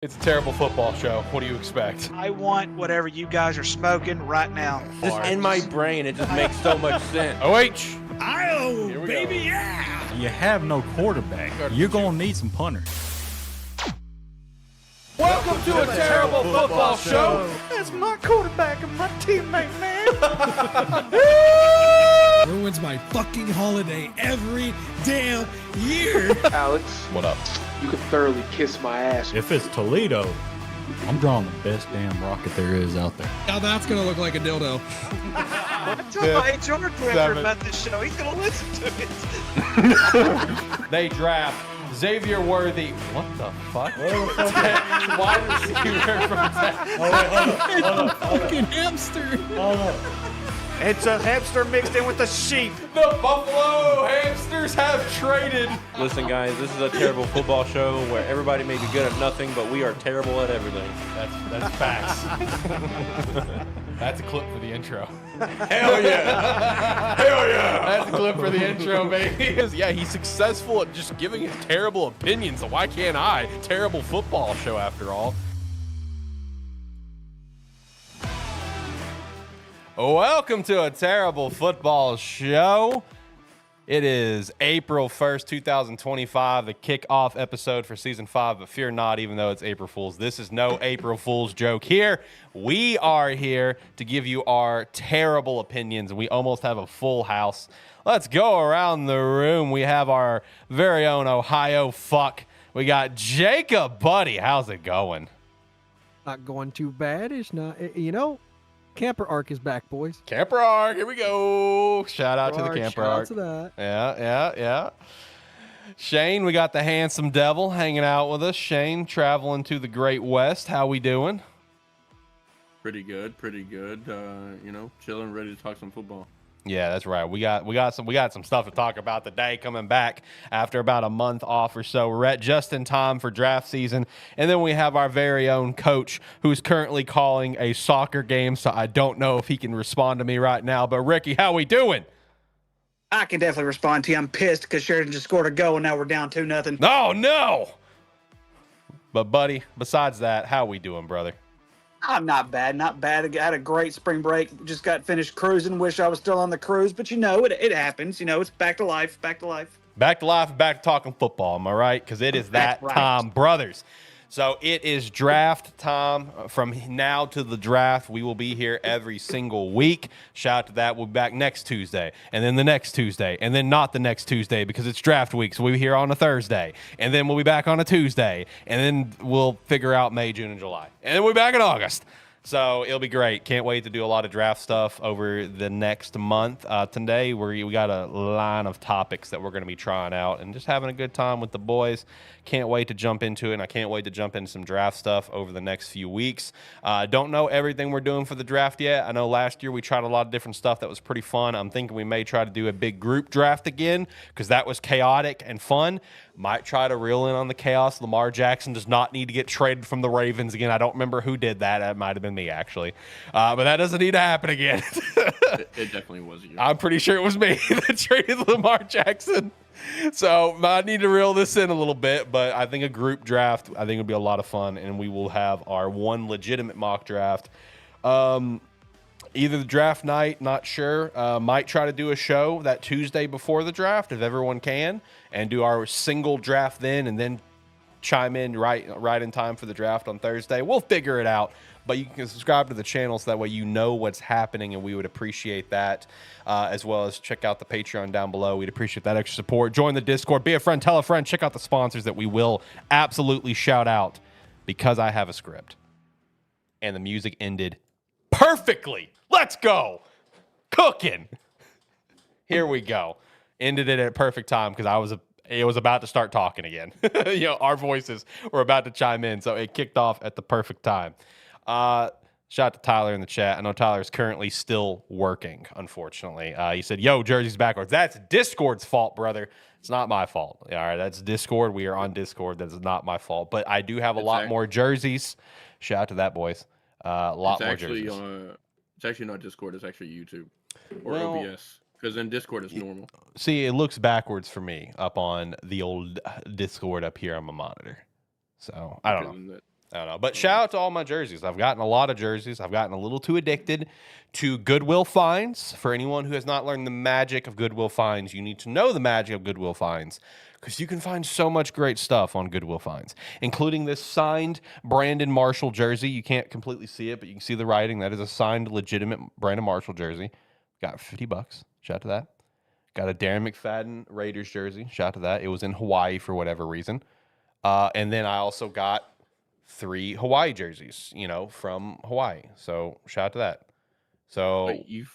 It's a terrible football show. What do you expect? I want whatever you guys are smoking right now. Just in my brain, it just makes so much sense. OH! Oh, baby, go. yeah! You have no quarterback. You're going to need some punters. Welcome to a terrible football show. That's my quarterback and my teammate, man. Ruins my fucking holiday every damn year. Alex, What up? you can thoroughly kiss my ass. If it's Toledo, I'm drawing the best damn rocket there is out there. Now that's gonna look like a dildo. I told my HR director about this show. He's going to listen to it. They draft Xavier Worthy. What the fuck? Wide receiver from Texas. Fucking hamster. It's a hamster mixed in with a sheep. The Buffalo Hamsters have traded. Listen, guys, this is a terrible football show where everybody may be good at nothing, but we are terrible at everything. That's facts. That's a clip for the intro. Hell yeah! Hell yeah! That's a clip for the intro, baby. Yeah, he's successful at just giving his terrible opinions, so why can't I? Terrible football show, after all. Welcome to a terrible football show. It is April 1st, 2025, the kickoff episode for season 5, but fear not, even though it's April Fool's. This is no April Fool's joke here. We are here to give you our terrible opinions. We almost have a full house. Let's go around the room. We have our very own Ohio fuck. We got Jacob. Buddy, how's it going? Not going too bad. It's not, Camper Arc is back, boys. Camper Arc, here we go. Shout out to the Camper Arc. Shout out to that. Yeah. Shane, we got the handsome devil hanging out with us. Shane, traveling to the Great West. How we doing? Pretty good. Chilling, ready to talk some football. Yeah, that's right. We got some stuff to talk about today, coming back after about a month off or so. We're at just in time for draft season. And then we have our very own coach who's currently calling a soccer game, so I don't know if he can respond to me right now. But Ricky, how we doing? I can definitely respond to you. I'm pissed because Sheridan just scored a goal and now we're down 2-0. Oh no. But buddy, besides that, how we doing, brother? I'm not bad. I had a great spring break. Just got finished cruising. Wish I was still on the cruise, but it happens. It's back to life. Back to life, back to talking football, am I right? Because it is that right. time, brothers. So it is draft time. From now to the draft, we will be here every single week. Shout out to that. We'll be back next Tuesday, and then the next Tuesday, and then not the next Tuesday because it's draft week. So we'll be here on a Thursday, and then we'll be back on a Tuesday, and then we'll figure out May, June, and July. And then we'll be back in August. So it'll be great. Can't wait to do a lot of draft stuff over the next month. Today, we got a line of topics that we're going to be trying out and just having a good time with the boys. Can't wait to jump into it, and I can't wait to jump into some draft stuff over the next few weeks. Don't know everything we're doing for the draft yet. I know last year we tried a lot of different stuff that was pretty fun. I'm thinking we may try to do a big group draft again because that was chaotic and fun. Might try to reel in on the chaos. Lamar Jackson does not need to get traded from the Ravens again. I don't remember who did that. That might have been me, actually. But that doesn't need to happen again. It definitely was you. I'm pretty sure it was me that traded Lamar Jackson. So I need to reel this in a little bit, but I think a group draft, I think it'll be a lot of fun, and we will have our one legitimate mock draft. Either the draft night, not sure. Might try to do a show that Tuesday before the draft if everyone can, and do our single draft then, and then chime in right in time for the draft on Thursday. We'll figure it out, but you can subscribe to the channel so that way you know what's happening, and we would appreciate that, as well as check out the Patreon down below. We'd appreciate that extra support. Join the Discord. Be a friend. Tell a friend. Check out the sponsors that we will absolutely shout out because I have a script. And the music ended perfectly. Let's go. Cooking. Here we go. Ended it at a perfect time because it was about to start talking again. Our voices were about to chime in, so it kicked off at the perfect time. Shout out to Tyler in the chat. I know Tyler's currently still working, unfortunately. He said, yo, jersey's backwards. That's Discord's fault, brother. It's not my fault. All right, that's Discord. We are on Discord. That is not my fault. But I do have a lot more jerseys. Shout out to that, boys. A lot more jerseys. It's actually not Discord. It's actually YouTube or OBS. Because in Discord, it's normal. See, it looks backwards for me up on the old Discord up here on my monitor. So, I don't know. I don't know. But shout out to all my jerseys. I've gotten a lot of jerseys. I've gotten a little too addicted to Goodwill Finds. For anyone who has not learned the magic of Goodwill Finds, you need to know the magic of Goodwill Finds because you can find so much great stuff on Goodwill Finds, including this signed Brandon Marshall jersey. You can't completely see it, but you can see the writing. That is a signed, legitimate Brandon Marshall jersey. Got $50. Shout out to that. Got a Darren McFadden Raiders jersey. Shout out to that. It was in Hawaii for whatever reason. And then I also got 3 Hawaii jerseys, from Hawaii. So shout out to that. So Wait, you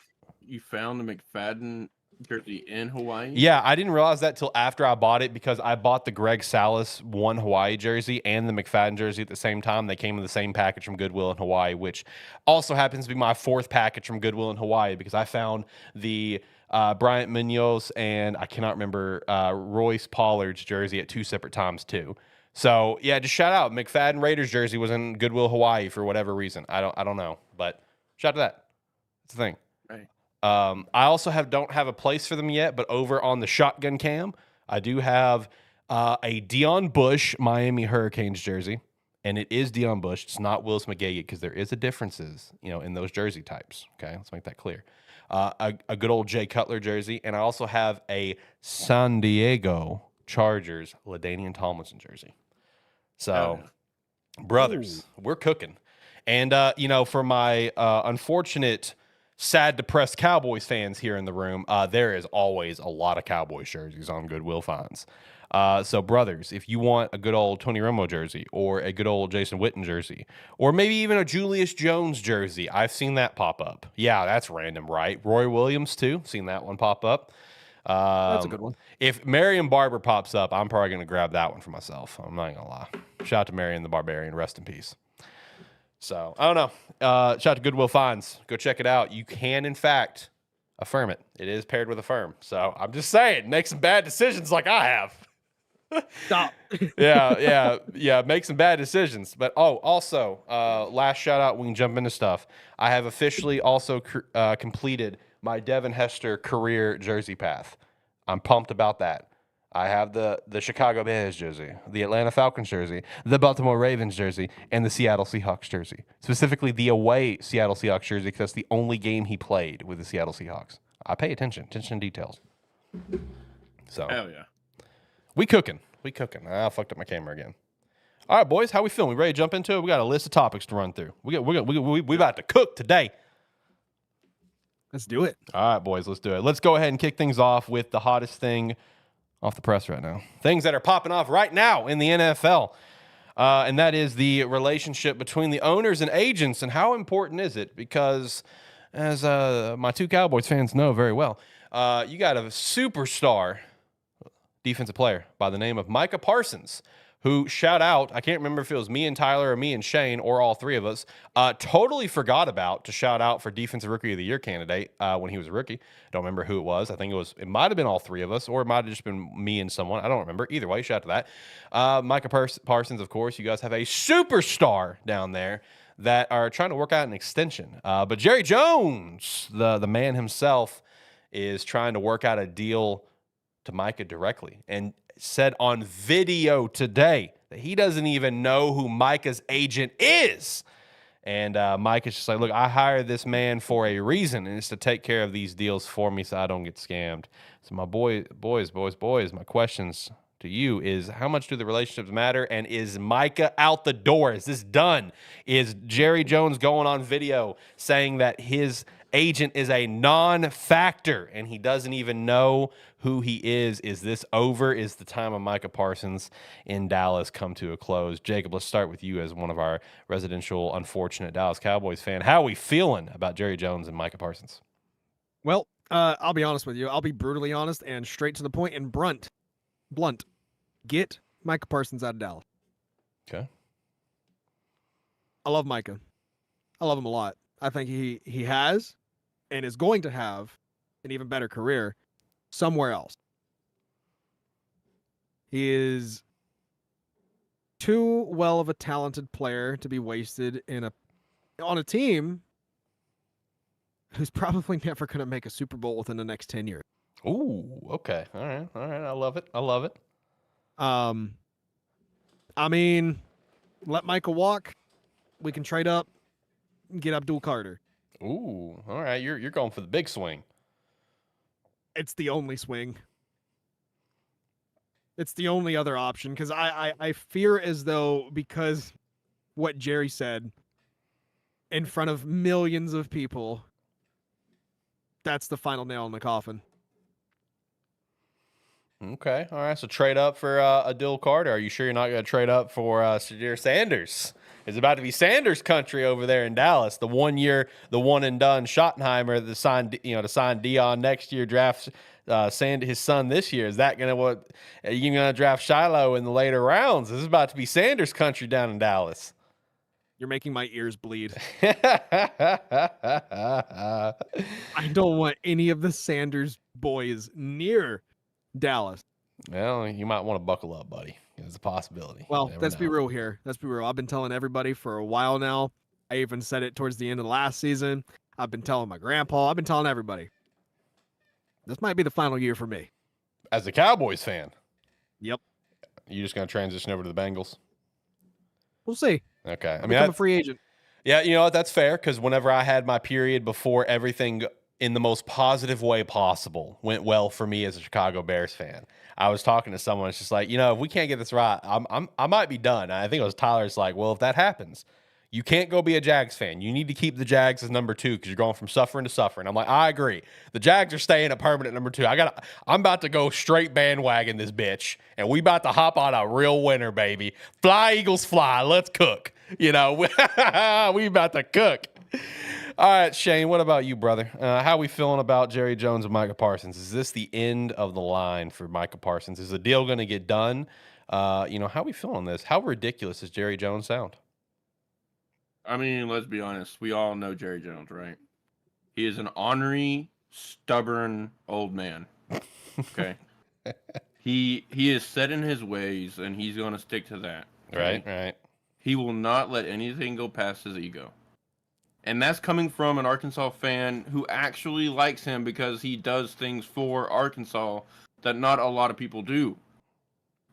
found the McFadden jersey in Hawaii? yeah, I didn't realize that till after I bought it because I bought the Greg Salas 1 Hawaii jersey and the McFadden jersey at the same time. They came in the same package from Goodwill in Hawaii, which also happens to be my 4th package from Goodwill in Hawaii because I found the Bryant Munoz and I cannot remember Royce Pollard's jersey at 2 separate times too. So yeah, just shout out McFadden Raiders jersey was in Goodwill Hawaii for whatever reason. I don't know, but shout out to that. That's the thing. Right. I also don't have a place for them yet, but over on the Shotgun Cam, I do have a Deion Bush Miami Hurricanes jersey, and it is Deion Bush. It's not Willis McGahee because there is a differences, in those jersey types. Okay, let's make that clear. A good old Jay Cutler jersey, and I also have a San Diego Chargers LaDainian Tomlinson jersey. So, brothers, we're cooking. And, for my unfortunate, sad, depressed Cowboys fans here in the room, there is always a lot of Cowboys jerseys on Goodwill Finds. So, brothers, if you want a good old Tony Romo jersey or a good old Jason Witten jersey or maybe even a Julius Jones jersey, I've seen that pop up. Yeah, that's random, right? Roy Williams, too. Seen that one pop up. That's a good one. If Marion Barber pops up, I'm probably going to grab that one for myself. I'm not going to lie. Shout out to Marion the Barbarian. Rest in peace. So, I don't know. Shout out to Goodwill Finds. Go check it out. You can, in fact, affirm it. It is paired with Affirm. So, I'm just saying, make some bad decisions like I have. Stop. Yeah. Make some bad decisions. But, also, last shout out, we can jump into stuff. I have officially also completed my Devin Hester career jersey path. I'm pumped about that. I have the Chicago Bears jersey, the Atlanta Falcons jersey, the Baltimore Ravens jersey, and the Seattle Seahawks jersey. Specifically, the away Seattle Seahawks jersey because that's the only game he played with the Seattle Seahawks. I pay attention to details. So, Hell yeah. we cooking. I fucked up my camera again. All right, boys, how we feeling? We ready to jump into it? We got a list of topics to run through. We about to cook today. Let's do it. All right, boys, let's do it. Let's go ahead and kick things off with the hottest thing off the press right now. Things that are popping off right now in the NFL. And that is the relationship between the owners and agents. And how important is it? Because as my 2 Cowboys fans know very well, you got a superstar defensive player by the name of Micah Parsons, who, shout out, I can't remember if it was me and Tyler or me and Shane or all 3 of us, totally forgot about to shout out for Defensive Rookie of the Year candidate when he was a rookie. Don't remember who it was. I think it might have been all 3 of us, or it might have just been me and someone. I don't remember. Either way, shout out to that. Micah Parsons, of course. You guys have a superstar down there that are trying to work out an extension. But Jerry Jones, the man himself, is trying to work out a deal to Micah directly. And said on video today that he doesn't even know who Micah's agent is. And Micah's just like, look, I hired this man for a reason, and it's to take care of these deals for me so I don't get scammed. So my boys, my questions to you is, how much do the relationships matter? And is Micah out the door? Is this done? Is Jerry Jones going on video saying that his agent is a non-factor and he doesn't even know who he is? Is this over? Is the time of Micah Parsons in Dallas come to a close? Jacob, let's start with you as one of our residential unfortunate Dallas Cowboys fan. How are we feeling about Jerry Jones and Micah Parsons? Well, I'll be honest with you. I'll be brutally honest and straight to the point and blunt. Get Micah Parsons out of Dallas. Okay. I love Micah. I love him a lot. I think he has and is going to have an even better career somewhere else. He is too well of a talented player to be wasted on a team who's probably never going to make a Super Bowl within the next 10 years. Ooh, okay. All right. I love it. I mean, let Michael walk. We can trade up and get Abdul Carter. Ooh, all right. You're going for the big swing. It's the only swing. It's the only other option because I fear as though because what Jerry said in front of millions of people, that's the final nail in the coffin. Okay, all right. So trade up for Adil Carter. Are you sure you're not going to trade up for Shadir Sanders? It's about to be Sanders country over there in Dallas. The 1 year, the one and done Schottenheimer, to sign Dion next year, draft his son this year. Is that going to what? Are you going to draft Shiloh in the later rounds? This is about to be Sanders country down in Dallas. You're making my ears bleed. I don't want any of the Sanders boys near Dallas. Well, you might want to buckle up, buddy. There's a possibility. Well, let's be real here. Let's be real. I've been telling everybody for a while now. I even said it towards the end of the last season. I've been telling my grandpa. I've been telling everybody. This might be the final year for me. As a Cowboys fan. Yep. You just going to transition over to the Bengals? We'll see. Okay. I mean, I'm a free agent. Yeah, you know what? That's fair because whenever I had my period before everything in the most positive way possible went well for me as a Chicago Bears fan, I was talking to someone. It's just like, if we can't get this right, I might be done. I think it was Tyler's like, well, if that happens, you can't go be a Jags fan. You need to keep the Jags as number 2 because you're going from suffering to suffering. I'm like, I agree. The Jags are staying a permanent number 2. I'm about to go straight bandwagon this bitch, and we about to hop on a real winner, baby. Fly, Eagles, fly. Let's cook. We about to cook. All right, Shane, what about you, brother? How are we feeling about Jerry Jones and Micah Parsons? Is this the end of the line for Micah Parsons? Is the deal going to get done? How are we feeling on this? How ridiculous does Jerry Jones sound? I mean, let's be honest. We all know Jerry Jones, right? He is an ornery, stubborn old man. Okay. He is set in his ways, and he's going to stick to that. Okay? Right. He will not let anything go past his ego. And that's coming from an Arkansas fan who actually likes him because he does things for Arkansas that not a lot of people do.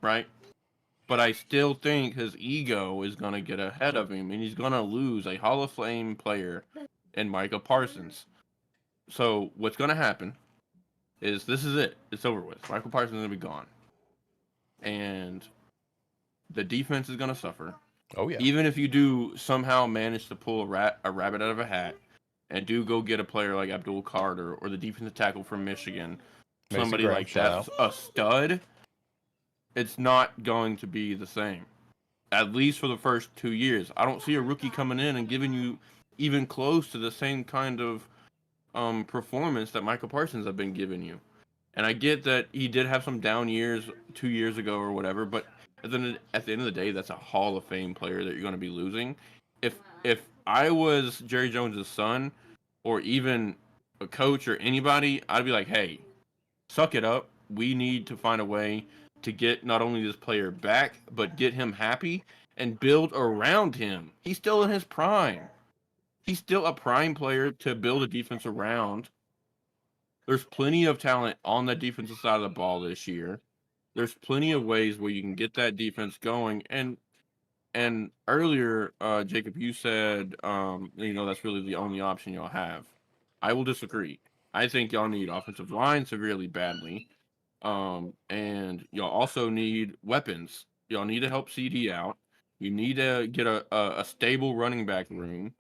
Right? But I still think his ego is going to get ahead of him, and he's going to lose a Hall of Fame player in Micah Parsons. So what's going to happen is this is it. It's over with. Micah Parsons is going to be gone. And the defense is going to suffer. Oh, yeah. Even if you do somehow manage to pull a rabbit out of a hat and do go get a player like Abdul Carter or the defensive tackle from Michigan, somebody like that, a stud, it's not going to be the same. At least for the first 2 years. I don't see a rookie coming in and giving you even close to the same kind of performance that Micah Parsons have been giving you. And I get that he did have some down years 2 years ago or whatever, but at the end of the day, that's a Hall of Fame player that you're going to be losing. If I was Jerry Jones' son or even a coach or anybody, I'd be like, hey, suck it up. We need to find a way to get not only this player back, but get him happy and build around him. He's still in his prime. He's still a prime player to build a defense around. There's plenty of talent on the defensive side of the ball this year. There's plenty of ways where you can get that defense going. And earlier, Jacob, you said, that's really the only option y'all have. I will disagree. I think y'all need offensive line severely badly. And y'all also need weapons. Y'all need to help CD out. You need to get a stable running back room.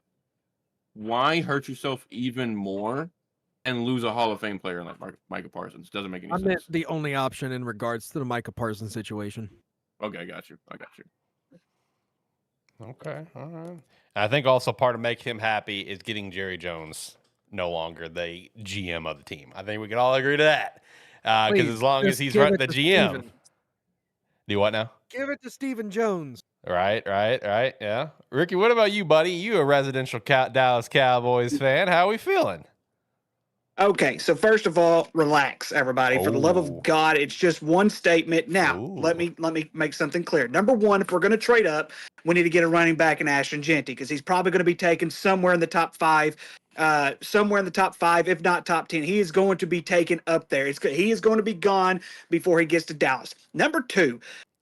Why hurt yourself even more and lose a Hall of Fame player like Micah Parsons? Doesn't make any sense. I meant the only option in regards to the Micah Parsons situation. Okay, I got you. Okay, all right. I think also part of make him happy is getting Jerry Jones no longer the GM of the team. I think we can all agree to that. Because as long as he's the GM. Steven. Do what now? Give it to Stephen Jones. Right. Yeah. Ricky, what about you, buddy? You a residential Dallas Cowboys fan. How are we feeling? Okay, so first of all, relax, everybody. For the love of God, it's just one statement. Now, let me make something clear. Number one, if we're going to trade up, we need to get a running back in Ashton Jeanty because he's probably going to be taken somewhere in the top 5, if not top 10. He is going to be taken up there. He is going to be gone before he gets to Dallas. Number two,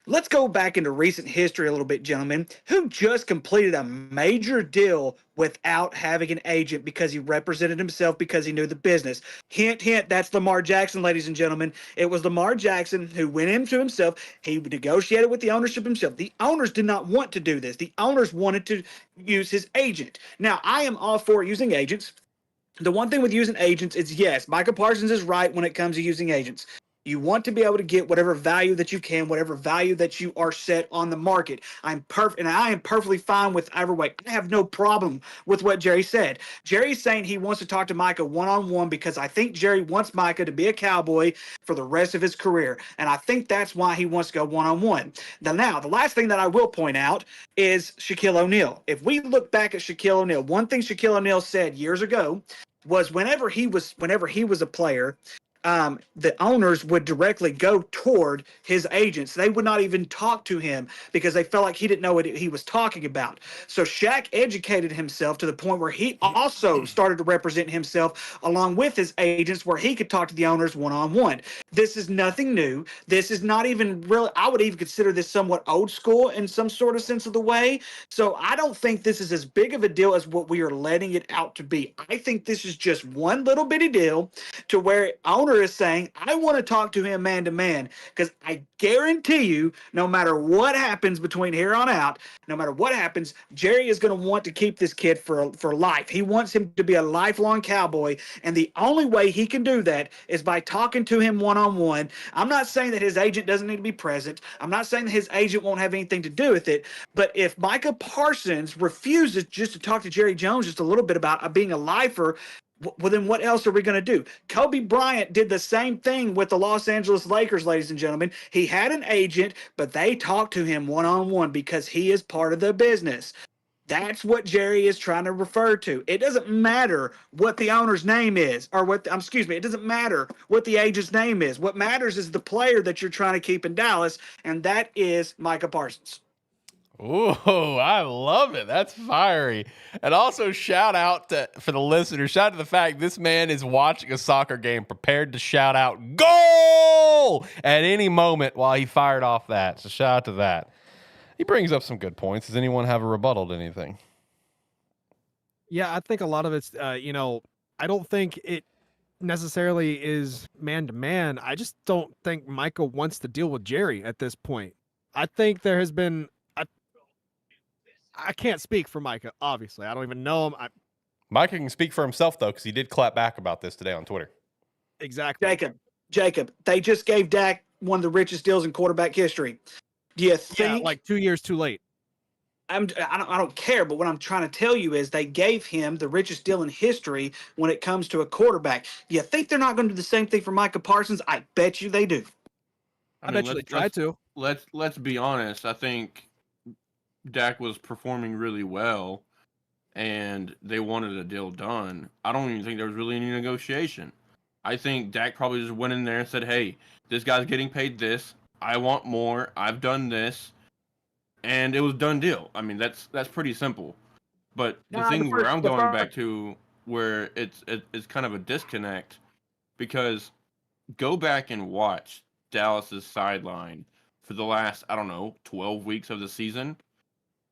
Let's go back into recent history a little bit, gentlemen. Who just completed a major deal without having an agent because he represented himself because he knew the business? Hint, hint, that's Lamar Jackson, ladies and gentlemen. It was Lamar Jackson who went into himself. He negotiated with the ownership himself. The owners did not want to do this. The owners wanted to use his agent. Now, I am all for using agents. The one thing with using agents is, yes, Micah Parsons is right when it comes to using agents. You want to be able to get whatever value that you can, whatever value that you are set on the market. And I am perfectly fine with either way. I have no problem with what Jerry said. Jerry's saying he wants to talk to Micah one-on-one because I think Jerry wants Micah to be a Cowboy for the rest of his career. And I think that's why he wants to go one-on-one. Now, the last thing that I will point out is Shaquille O'Neal. If we look back at Shaquille O'Neal, one thing Shaquille O'Neal said years ago was whenever he was a player, the owners would directly go toward his agents. They would not even talk to him because they felt like he didn't know what he was talking about. So Shaq educated himself to the point where he also started to represent himself along with his agents where he could talk to the owners one-on-one. This is nothing new. This is not even really, I would even consider this somewhat old school in some sort of sense of the way. So I don't think this is as big of a deal as what we are letting it out to be. I think this is just one little bitty deal to where owner is saying, I want to talk to him man to man, because I guarantee you, no matter what happens between here on out, no matter what happens, Jerry is going to want to keep this kid for life. He wants him to be a lifelong Cowboy, and the only way he can do that is by talking to him one-on-one. I'm not saying that his agent doesn't need to be present. I'm not saying that his agent won't have anything to do with it, but if Micah Parsons refuses just to talk to Jerry Jones just a little bit about being a lifer, well, then what else are we going to do? Kobe Bryant did the same thing with the Los Angeles Lakers, ladies and gentlemen. He had an agent, but they talked to him one-on-one because he is part of the business. That's what Jerry is trying to refer to. It doesn't matter what the owner's name is, or it doesn't matter what the agent's name is. What matters is the player that you're trying to keep in Dallas, and that is Micah Parsons. Ooh, I love it. That's fiery. And also shout out for the listeners, shout out to the fact this man is watching a soccer game prepared to shout out goal at any moment while he fired off that. So shout out to that. He brings up some good points. Does anyone have a rebuttal to anything? Yeah, I think a lot of it's, I don't think it necessarily is man to man. I just don't think Micah wants to deal with Jerry at this point. I think there has been, I can't speak for Micah, obviously. I don't even know him. Micah can speak for himself, though, because he did clap back about this today on Twitter. Exactly. Jacob, they just gave Dak one of the richest deals in quarterback history. Do you think? Yeah, like 2 years too late. I don't care, but what I'm trying to tell you is they gave him the richest deal in history when it comes to a quarterback. Do you think they're not going to do the same thing for Micah Parsons? I bet you they do. I bet you they try to. Let's be honest. I think Dak was performing really well, and they wanted a deal done. I don't even think there was really any negotiation. I think Dak probably just went in there and said, hey, this guy's getting paid this. I want more. I've done this. And it was done deal. I mean, that's pretty simple. But the thing where I'm going back to where it's kind of a disconnect, because go back and watch Dallas's sideline for the last, 12 weeks of the season.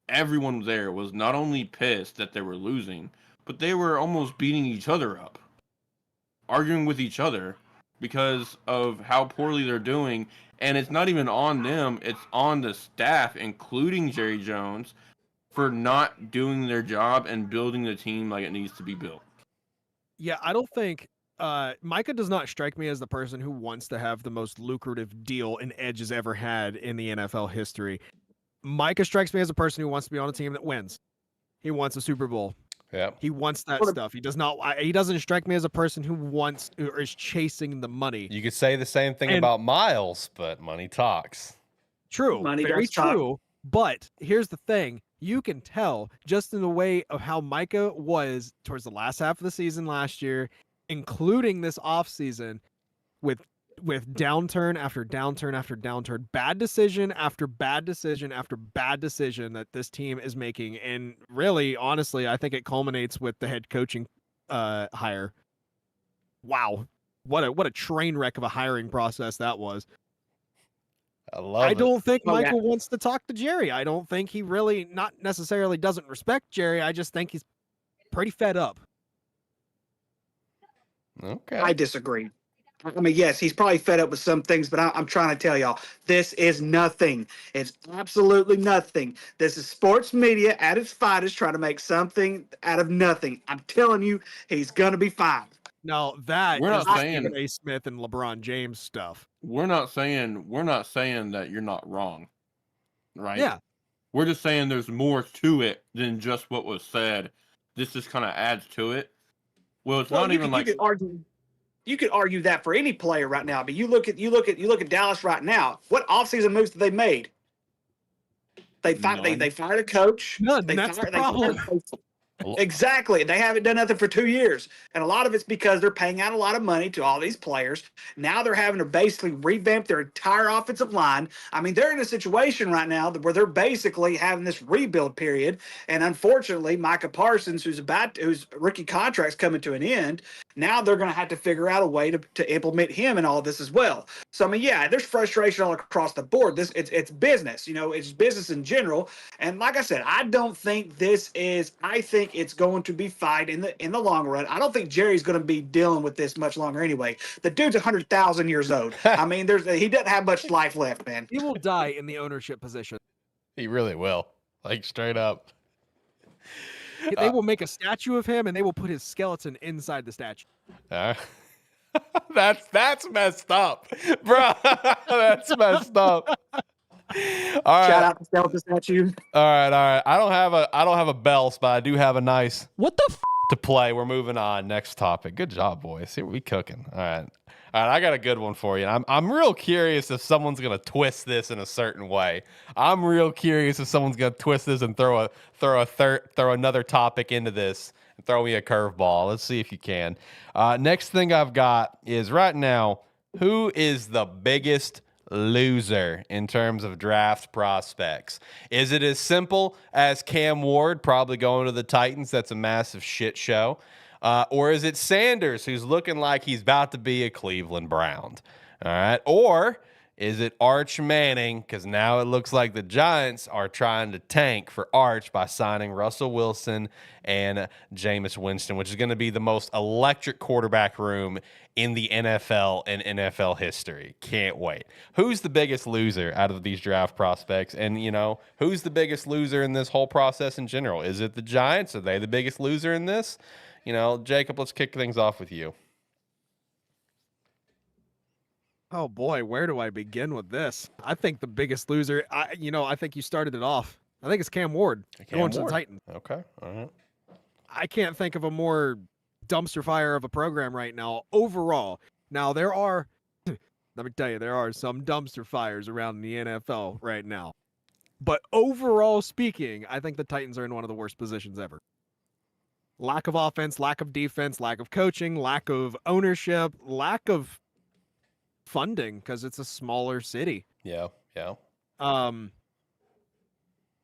Everyone there was not only pissed that they were losing, but they were almost beating each other up, arguing with each other because of how poorly they're doing. And it's not even on them, it's on the staff, including Jerry Jones, for not doing their job and building the team like it needs to be built. Yeah, I don't think Micah does not strike me as the person who wants to have the most lucrative deal an Edge has ever had in the NFL history. Micah strikes me as a person who wants to be on a team that wins. He wants a Super Bowl. Yeah. He wants that stuff. He doesn't strike me as a person who wants or is chasing the money. You could say the same thing about Miles, but money talks. True. Money very does talk. true. But here's the thing. You can tell just in the way of how Micah was towards the last half of the season last year, including this offseason, with downturn after downturn after downturn, bad decision after bad decision after bad decision that this team is making. And really, honestly, I think it culminates with the head coaching hire. Wow. What a train wreck of a hiring process that was. I love I it. don't think Oh, yeah. Michael wants to talk to Jerry. I don't think he really, not necessarily doesn't respect Jerry. I just think he's pretty fed up. Okay. I disagree. I mean, yes, he's probably fed up with some things, but I'm trying to tell y'all, this is nothing. It's absolutely nothing. This is sports media at its finest trying to make something out of nothing. I'm telling you, he's going to be fine. Now that We're is not the saying- Stephen A. Smith and LeBron James stuff. We're not saying that you're not wrong, right? Yeah. We're just saying there's more to it than just what was said. This just kind of adds to it. Well, it's not even like you could argue that for any player right now. But you look at Dallas right now. What offseason moves have they made? They fired a coach. None. That's the problem. Exactly. They haven't done nothing for 2 years. And a lot of it's because they're paying out a lot of money to all these players. Now they're having to basically revamp their entire offensive line. I mean, they're in a situation right now where they're basically having this rebuild period. And unfortunately, Micah Parsons, whose rookie contract's coming to an end, now they're going to have to figure out a way to implement him in all this as well. So, I mean, yeah, there's frustration all across the board. It's business, it's business in general. And like I said, I don't think I think it's going to be fine in the long run. I don't think Jerry's going to be dealing with this much longer anyway. The dude's 100,000 years old. I mean, he doesn't have much life left, man. He will die in the ownership position. He really will. Like, straight up. They will make a statue of him, and they will put his skeleton inside the statue. That's messed up, bro. That's messed up. All right. Shout out to skeleton statue. All right. I don't have a bells, but I do have a nice What the to play. We're moving on. Next topic. Good job, boys. See, we cooking. All right. I got a good one for you. I'm real curious if someone's gonna twist this in a certain way. I'm real curious if someone's gonna twist this and throw another topic into this and throw me a curveball. Let's see if you can. Next thing I've got is right now, who is the biggest loser in terms of draft prospects? Is it as simple as Cam Ward probably going to the Titans? That's a massive shit show. Or is it Sanders, who's looking like he's about to be a Cleveland Brown? All right. Or is it Arch Manning? Because now it looks like the Giants are trying to tank for Arch by signing Russell Wilson and Jameis Winston, which is going to be the most electric quarterback room in the NFL and NFL history. Can't wait. Who's the biggest loser out of these draft prospects? And, who's the biggest loser in this whole process in general? Is it the Giants? Are they the biggest loser in this? Jacob, let's kick things off with you. Oh boy, where do I begin with this? I think the biggest loser, I think you started it off. I think it's Cam Ward going to the Titans. Okay. All right. I can't think of a more dumpster fire of a program right now overall. Now there are, let me tell you, there are some dumpster fires around the NFL right now. But overall speaking, I think the Titans are in one of the worst positions ever. Lack of offense, lack of defense, lack of coaching, lack of ownership, lack of funding because it's a smaller city. Yeah. And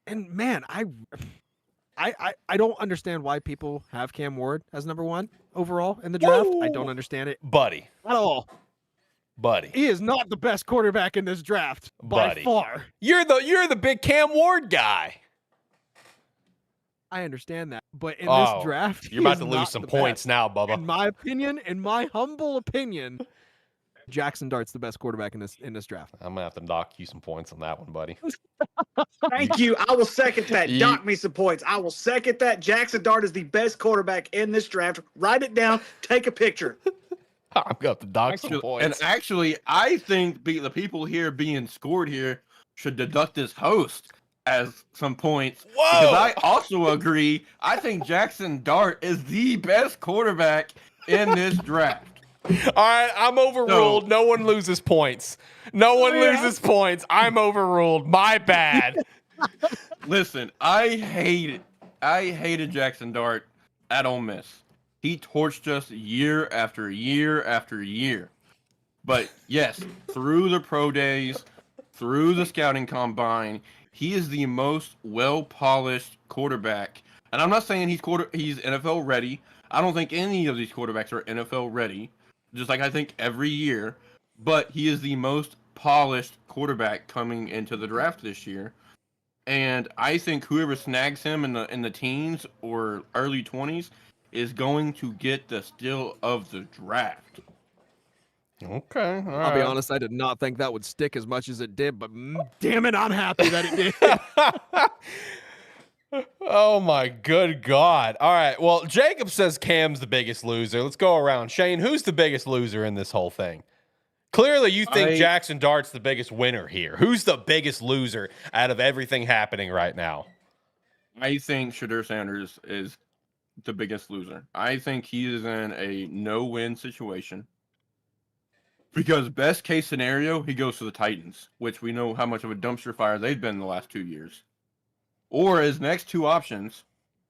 man, I don't understand why people have Cam Ward as number one overall in the draft. Woo! I don't understand it Buddy. at all. Buddy. He is not the best quarterback in this draft by far. You're the big Cam Ward guy. I understand that, but in this draft, you're about to lose some points now, Bubba. In my humble opinion, Jackson Dart's the best quarterback in this draft. I'm gonna have to knock you some points on that one, buddy. Thank you. I will second that. Dock me some points. I will second that. Jackson Dart is the best quarterback in this draft. Write it down. Take a picture. I'm gonna have to dock some points. And actually, I think the people here being scored here should deduct this host as some points. Whoa! Because I also agree. I think Jackson Dart is the best quarterback in this draft. All right, I'm overruled. No one loses points. Loses points. I'm overruled. My bad. Listen, I hated Jackson Dart at Ole Miss. He torched us year after year after year. But yes, through the pro days, through the scouting combine, he is the most well-polished quarterback. And I'm not saying he's NFL ready. I don't think any of these quarterbacks are NFL ready, just like I think every year. But he is the most polished quarterback coming into the draft this year. And I think whoever snags him in the teens or early 20s is going to get the steal of the draft. Okay, I'll be honest, I did not think that would stick as much as it did, but damn it, I'm happy that it did. Oh my good God. All right. Well, Jacob says Cam's the biggest loser. Let's go around. Shane, who's the biggest loser in this whole thing? Clearly, you think Jackson Dart's the biggest winner here. Who's the biggest loser out of everything happening right now? I think Shadur Sanders is the biggest loser. I think he is in a no-win situation. Because best case scenario, he goes to the Titans, which we know how much of a dumpster fire they've been in the last 2 years. Or his next two options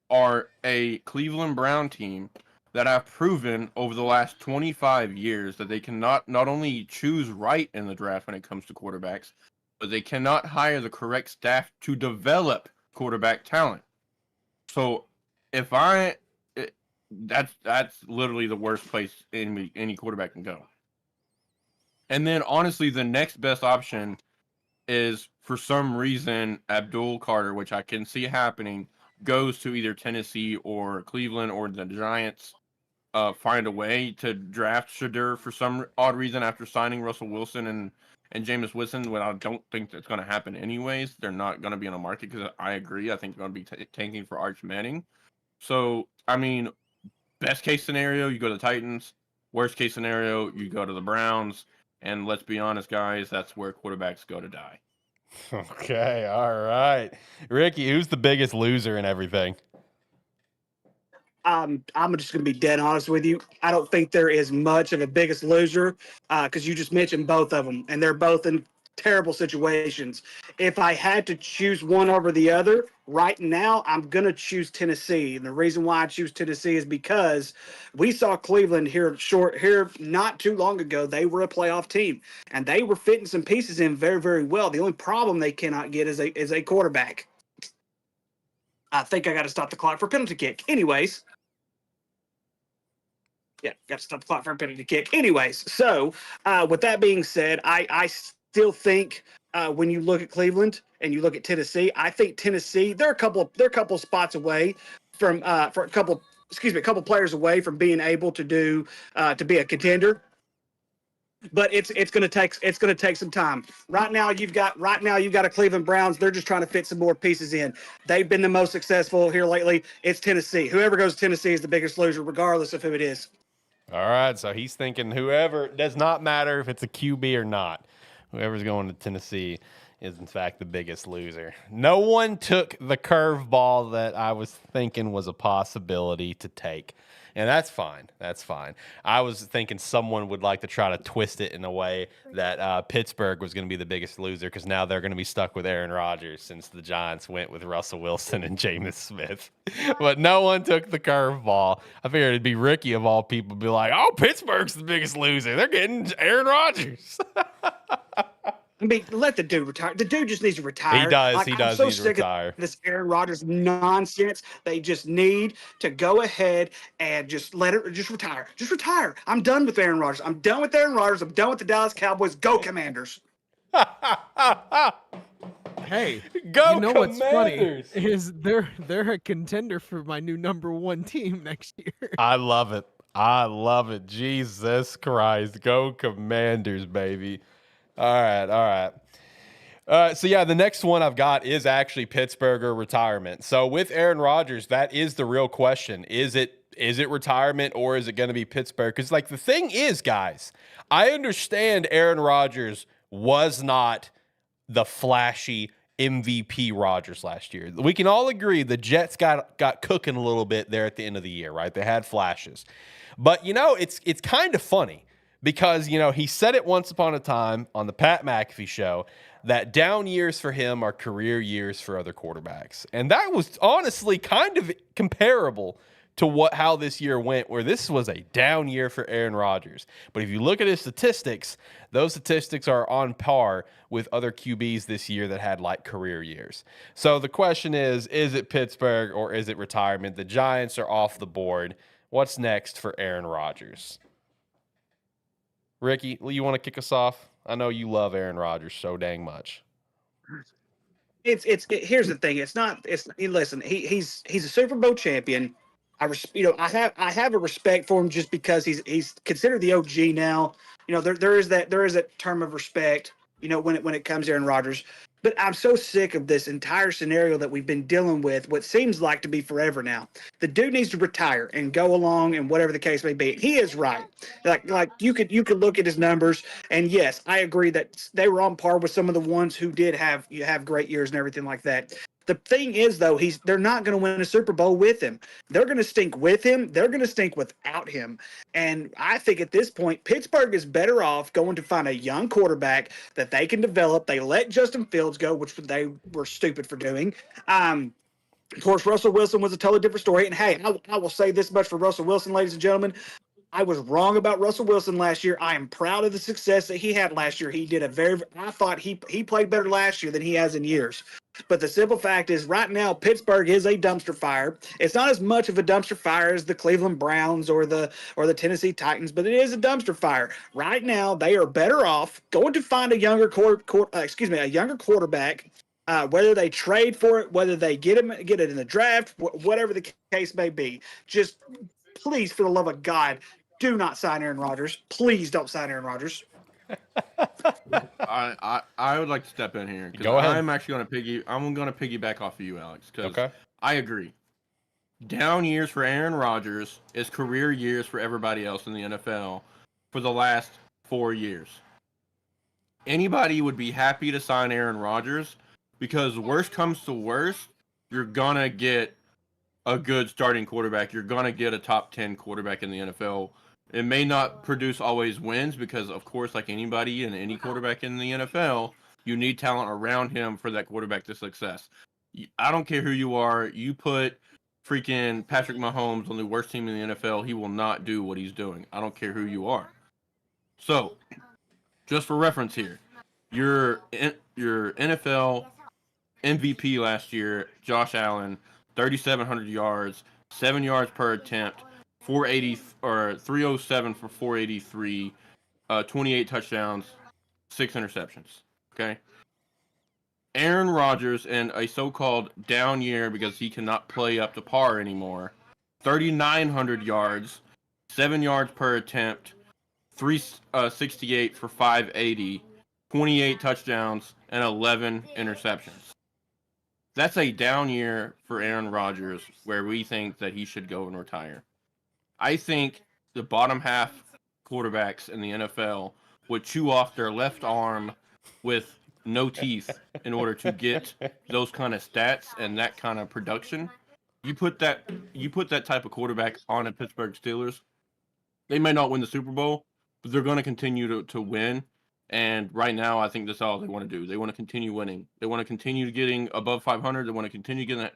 are a Cleveland Brown team that have proven over the last 25 years that they cannot not only choose right in the draft when it comes to quarterbacks, but they cannot hire the correct staff to develop quarterback talent. So that's literally the worst place any quarterback can go. And then, honestly, the next best option is, for some reason, Abdul Carter, which I can see happening, goes to either Tennessee or Cleveland or the Giants, find a way to draft Shadur for some odd reason after signing Russell Wilson and Jameis Winston, when I don't think that's going to happen anyways. They're not going to be on the market because I agree. I think they're going to be tanking for Arch Manning. So, I mean, best case scenario, you go to the Titans. Worst case scenario, you go to the Browns. And let's be honest, guys, that's where quarterbacks go to die. Okay, all right. Ricky, who's the biggest loser in everything? I'm just going to be dead honest with you. I don't think there is much of a biggest loser because you just mentioned both of them, and they're both in terrible situations. If I had to choose one over the other, right now, I'm going to choose Tennessee. And the reason why I choose Tennessee is because we saw Cleveland here not too long ago. They were a playoff team, and they were fitting some pieces in very, very well. The only problem they cannot get is a quarterback. I think I got to stop the clock for a penalty kick. Anyways. Yeah, got to stop the clock for a penalty kick. Anyways, so with that being said, I still think when you look at Cleveland and you look at Tennessee, I think Tennessee they're a couple spots away from a couple players away from being able to do to be a contender. But it's going to take some time. Right now you've got a Cleveland Browns. They're just trying to fit some more pieces in. They've been the most successful here lately. It's Tennessee. Whoever goes to Tennessee is the biggest loser, regardless of who it is. All right, so he's thinking whoever, it does not matter if it's a QB or not. Whoever's going to Tennessee is, in fact, the biggest loser. No one took the curveball that I was thinking was a possibility to take. And that's fine. That's fine. I was thinking someone would like to try to twist it in a way that Pittsburgh was going to be the biggest loser because now they're going to be stuck with Aaron Rodgers since the Giants went with Russell Wilson and Jameis Smith. But no one took the curveball. I figured it'd be Ricky of all people be like, oh, Pittsburgh's the biggest loser. They're getting Aaron Rodgers. I mean, let the dude retire. The dude just needs to retire. He does. Like, he does so need to retire. Of this Aaron Rodgers nonsense. They just need to go ahead and just retire. Just retire. I'm done with Aaron Rodgers. I'm done with Aaron Rodgers. I'm done with the Dallas Cowboys. Go Commanders. Hey, go you know Commanders. What's funny is they're a contender for my new #1 team next year. I love it. I love it. Jesus Christ. Go Commanders, baby. All right. So, yeah, the next one I've got is actually Pittsburgh or retirement. So, with Aaron Rodgers, that is the real question. Is it retirement or is it going to be Pittsburgh? Because, like, the thing is, guys, I understand Aaron Rodgers was not the flashy MVP Rodgers last year. We can all agree the Jets got cooking a little bit there at the end of the year, right? They had flashes. But, it's kind of funny. Because, he said it once upon a time on the Pat McAfee show that down years for him are career years for other quarterbacks. And that was honestly kind of comparable to how this year went, where this was a down year for Aaron Rodgers. But if you look at his statistics, those statistics are on par with other QBs this year that had like career years. So the question is it Pittsburgh or is it retirement? The Giants are off the board. What's next for Aaron Rodgers? Ricky, you want to kick us off? I know you love Aaron Rodgers so dang much. Here's the thing. Listen, he's a Super Bowl champion. I have a respect for him just because he's considered the OG now. There is that term of respect, when it comes to Aaron Rodgers. But I'm so sick of this entire scenario that we've been dealing with what seems like to be forever now. The dude needs to retire and go along, and whatever the case may be. He is right. Like you could look at his numbers, and yes, I agree that they were on par with some of the ones who did have great years and everything like that. The thing is, though, they're not going to win a Super Bowl with him. They're going to stink with him. They're going to stink without him. And I think at this point, Pittsburgh is better off going to find a young quarterback that they can develop. They let Justin Fields go, which they were stupid for doing. Of course, Russell Wilson was a totally different story. And hey, I will say this much for Russell Wilson, ladies and gentlemen. I was wrong about Russell Wilson last year. I am proud of the success that he had last year. I thought he played better last year than he has in years. But the simple fact is, right now, Pittsburgh is a dumpster fire. It's not as much of a dumpster fire as the Cleveland Browns or the Tennessee Titans, but it is a dumpster fire. Right now, they are better off going to find a younger quarterback. Whether they trade for it, whether they get it in the draft, whatever the case may be. Just please, for the love of God, do not sign Aaron Rodgers. Please don't sign Aaron Rodgers. I would like to step in here. Go ahead. I'm going to piggyback off of you, Alex. Okay. I agree. Down years for Aaron Rodgers is career years for everybody else in the NFL for the last 4 years. Anybody would be happy to sign Aaron Rodgers because worst comes to worst, you're going to get a good starting quarterback. You're going to get a top 10 quarterback in the NFL. It may not produce always wins because, of course, like anybody and any quarterback in the NFL, you need talent around him for that quarterback to success. I don't care who you are. You put freaking Patrick Mahomes on the worst team in the NFL, he will not do what he's doing. I don't care who you are. So, just for reference here, your NFL MVP last year, Josh Allen, 3,700 yards, 7 yards per attempt, 307 for 483, 28 touchdowns, 6 interceptions. Okay. Aaron Rodgers in a so-called down year because he cannot play up to par anymore. 3,900 yards, 7 yards per attempt, 368 for 580, 28 touchdowns, and 11 interceptions. That's a down year for Aaron Rodgers where we think that he should go and retire. I think the bottom half quarterbacks in the NFL would chew off their left arm with no teeth in order to get those kind of stats and that kind of production. You put that type of quarterback on a Pittsburgh Steelers, they may not win the Super Bowl, but they're going to continue to win. And right now, I think that's all they want to do. They want to continue winning. They want to continue getting above 500. They want to continue to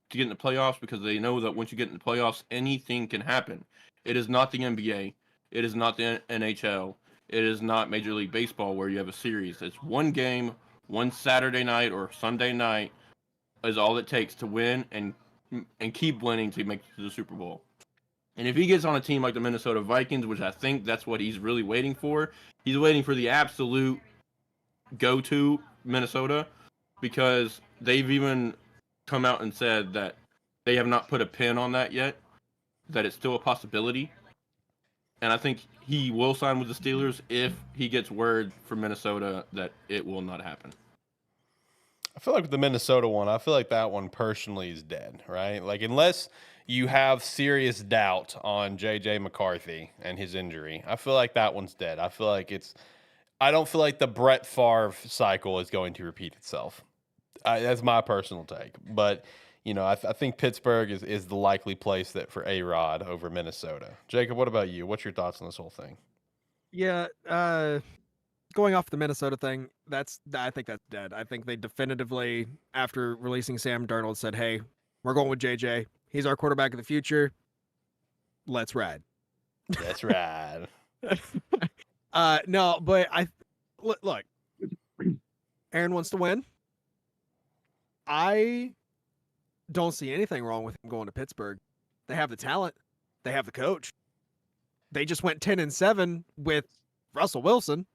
get in the playoffs because they know that once you get in the playoffs, anything can happen. It is not the NBA. It is not the NHL. It is not Major League Baseball where you have a series. It's one game, one Saturday night or Sunday night is all it takes to win and keep winning to make it to the Super Bowl. And if he gets on a team like the Minnesota Vikings, which I think that's what he's really waiting for, he's waiting for the absolute go-to Minnesota because they've even come out and said that they have not put a pin on that yet, that it's still a possibility. And I think he will sign with the Steelers if he gets word from Minnesota that it will not happen. I feel like with the Minnesota one, I feel like that one personally is dead, right? Like unless you have serious doubt on J.J. McCarthy and his injury, I feel like that one's dead. I feel like I don't feel like the Brett Favre cycle is going to repeat itself. That's my personal take. But, I think Pittsburgh is the likely place that for A-Rod over Minnesota. Jacob, what about you? What's your thoughts on this whole thing? Yeah, going off the Minnesota thing, I think that's dead. I think they definitively, after releasing Sam Darnold, said, hey, we're going with JJ. He's our quarterback of the future. Let's ride. Let's ride. No, but look, Aaron wants to win. I don't see anything wrong with him going to Pittsburgh. They have the talent. They have the coach. They just went 10-7 with Russell Wilson.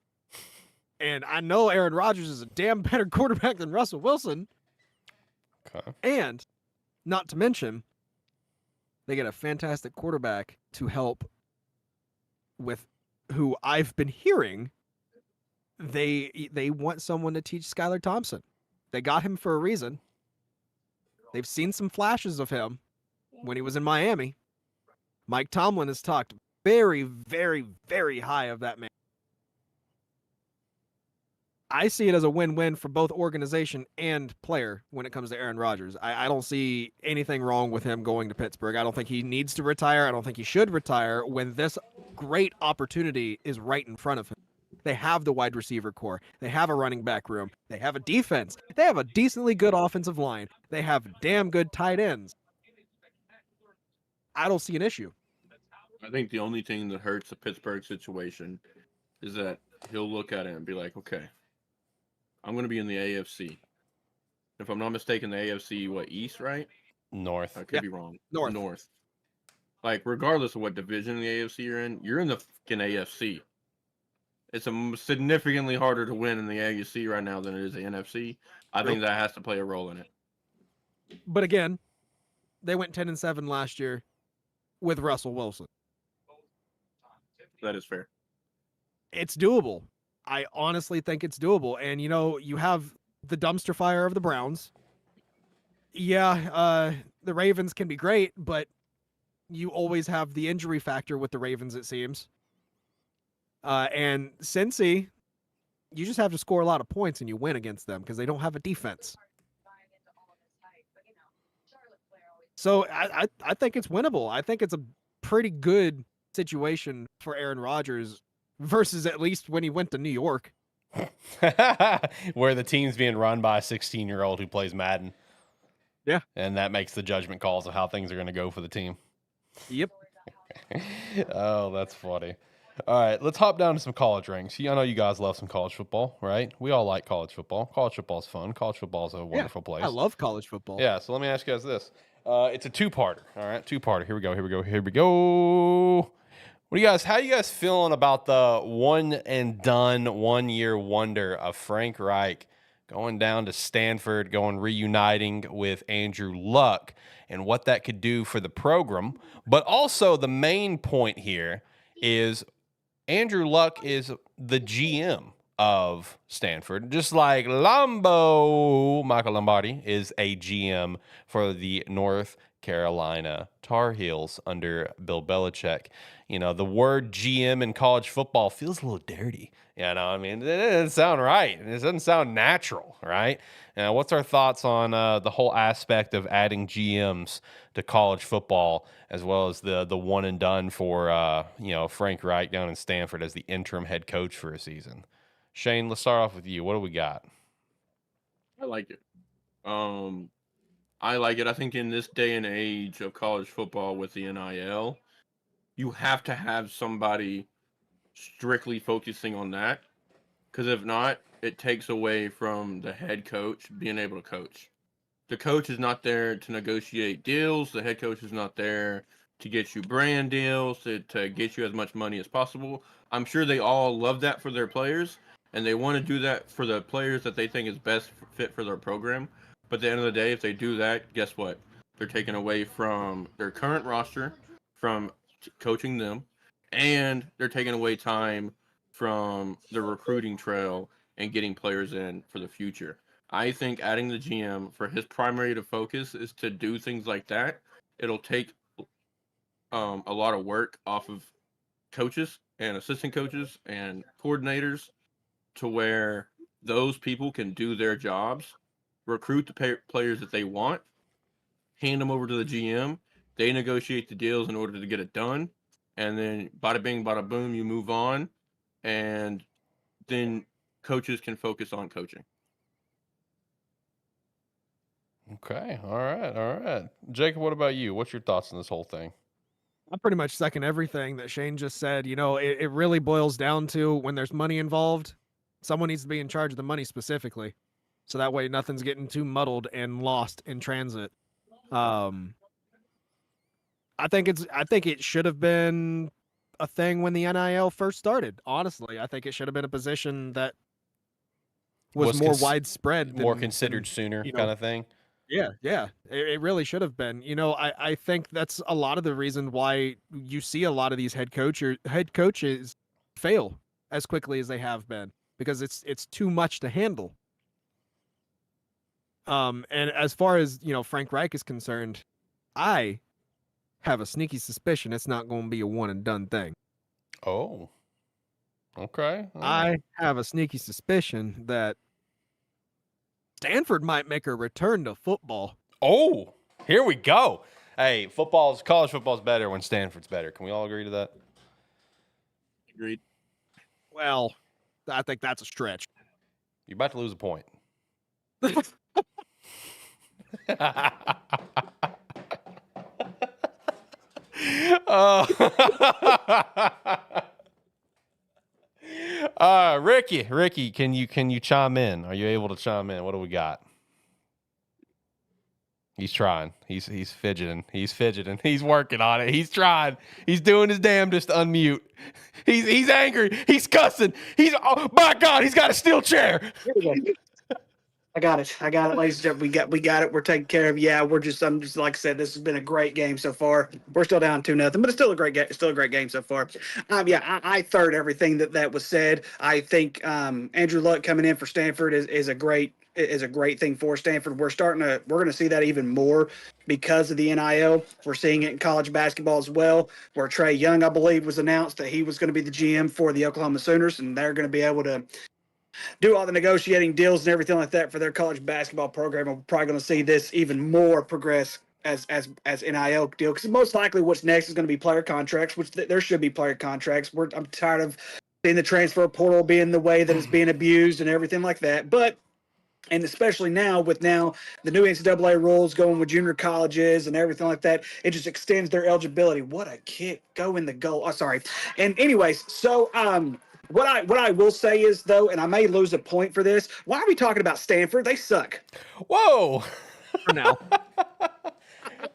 And I know Aaron Rodgers is a damn better quarterback than Russell Wilson. Okay. And not to mention, they get a fantastic quarterback to help with who I've been hearing. They want someone to teach Skylar Thompson. They got him for a reason. They've seen some flashes of him when he was in Miami. Mike Tomlin has talked very, very, very high of that man. I see it as a win-win for both organization and player when it comes to Aaron Rodgers. I don't see anything wrong with him going to Pittsburgh. I don't think he needs to retire. I don't think he should retire when this great opportunity is right in front of him. They have the wide receiver core. They have a running back room. They have a defense. They have a decently good offensive line. They have damn good tight ends. I don't see an issue. I think the only thing that hurts the Pittsburgh situation is that he'll look at it and be like, okay, I'm going to be in the AFC. If I'm not mistaken, the AFC, East, right? North. I could be wrong. North. Like, regardless of what division of the AFC you're in the fucking AFC. It's significantly harder to win in the AFC right now than it is the NFC. I think that has to play a role in it. But again, they went 10-7 last year with Russell Wilson. That is fair. It's doable. I honestly think it's doable. And, you have the dumpster fire of the Browns. Yeah, the Ravens can be great, but you always have the injury factor with the Ravens, it seems. And Cincy, you just have to score a lot of points and you win against them because they don't have a defense. So I think it's winnable. I think it's a pretty good situation for Aaron Rodgers versus at least when he went to New York. Where the team's being run by a 16-year-old who plays Madden. Yeah. And that makes the judgment calls of how things are going to go for the team. Yep. Oh, that's funny. All right, let's hop down to some college ranks. I know you guys love some college football, right? We all like college football. College football is fun. College football is a wonderful place. I love college football. Yeah, so let me ask you guys this. It's a two-parter, all right? Two-parter. Here we go. How you guys feeling about the one-and-done, one-year wonder of Frank Reich going down to Stanford, reuniting with Andrew Luck, and what that could do for the program? But also the main point here is Andrew Luck is the GM of Stanford, just like Michael Lombardi is a GM for the North Carolina Tar Heels under Bill Belichick. The word GM in college football feels a little dirty. It doesn't sound right. It doesn't sound natural, right? What's our thoughts on the whole aspect of adding GMs to college football, as well as the one and done for Frank Reich down in Stanford as the interim head coach for a season? Shane, let's start off with you. What do we got? I like it. I think in this day and age of college football with the NIL, you have to have somebody strictly focusing on that, because if not, it takes away from the head coach being able to coach. The coach is not there to negotiate deals. The head coach is not there to get you brand deals, to get you as much money as possible. I'm sure they all love that for their players, and they want to do that for the players that they think is best fit for their program. But at the end of the day, if they do that, guess what? They're taken away from their current roster, from coaching them, and they're taking away time from the recruiting trail and getting players in for the future. I think adding the GM for his primary to focus is to do things like that. It'll take a lot of work off of coaches and assistant coaches and coordinators, to where those people can do their jobs, recruit the players that they want, hand them over to the GM. They negotiate the deals in order to get it done. And then bada bing, bada boom, you move on. And then coaches can focus on coaching. Okay. All right. Jacob, what about you? What's your thoughts on this whole thing? I pretty much second everything that Shane just said. It really boils down to, when there's money involved, someone needs to be in charge of the money specifically. So that way nothing's getting too muddled and lost in transit. I think it should have been a thing when the NIL first started. Honestly, I think it should have been a position that was more widespread, more considered sooner, kind of thing. Yeah, it really should have been. I think that's a lot of the reason why you see a lot of these head coaches fail as quickly as they have been, because it's too much to handle. And as far as Frank Reich is concerned, I have a sneaky suspicion it's not going to be a one and done thing. Oh, okay. I have a sneaky suspicion that Stanford might make a return to football. Oh, here we go. Hey, college football's better when Stanford's better. Can we all agree to that? Agreed. Well, I think that's a stretch. You're about to lose a point. Ricky, can you chime in? Are you able to chime in? What do we got? He's trying. He's fidgeting. He's fidgeting. He's working on it. He's trying. He's doing his damnedest to unmute. He's angry. He's cussing. Oh my God, he's got a steel chair. I got it, ladies and gentlemen. We got it. We're taken care of. Yeah, I'm just like I said, this has been a great game so far. We're still down 2-0, but it's still a great game. Still a great game so far. I third everything that was said. I think Andrew Luck coming in for Stanford is a great thing for Stanford. We're going to see that even more because of the NIL. We're seeing it in college basketball as well, where Trae Young, I believe, was announced that he was going to be the GM for the Oklahoma Sooners, and they're going to be able to do all the negotiating deals and everything like that for their college basketball program. We're probably going to see this even more progress as NIL deal, because most likely what's next is going to be player contracts, which there should be player contracts. I'm tired of seeing the transfer portal being the way that it's being abused and everything like that. And especially now with the new NCAA rules going with junior colleges and everything like that, it just extends their eligibility. What a kick. Go in the goal. Oh, sorry. And anyways, so what I will say is, though, and I may lose a point for this, why are we talking about Stanford? They suck. Whoa. For now.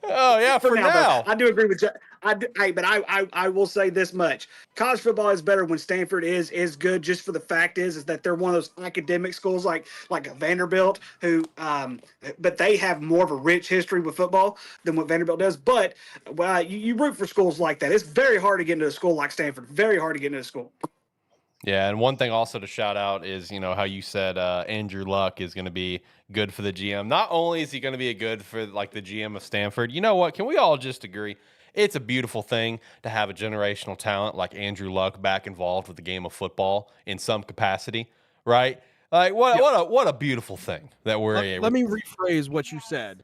Oh, yeah, for now. I do agree with you. But I will say this much. College football is better when Stanford is good, just for the fact is that they're one of those academic schools like a Vanderbilt, who but they have more of a rich history with football than what Vanderbilt does. But you root for schools like that. It's very hard to get into a school like Stanford. Very hard to get into a school. Yeah, and one thing also to shout out is, how you said Andrew Luck is going to be good for the GM. Not only is he going to be good for the GM of Stanford, you know what? Can we all just agree? It's a beautiful thing to have a generational talent like Andrew Luck back involved with the game of football in some capacity, right? Like what a beautiful thing that we're able. Let me rephrase what you said.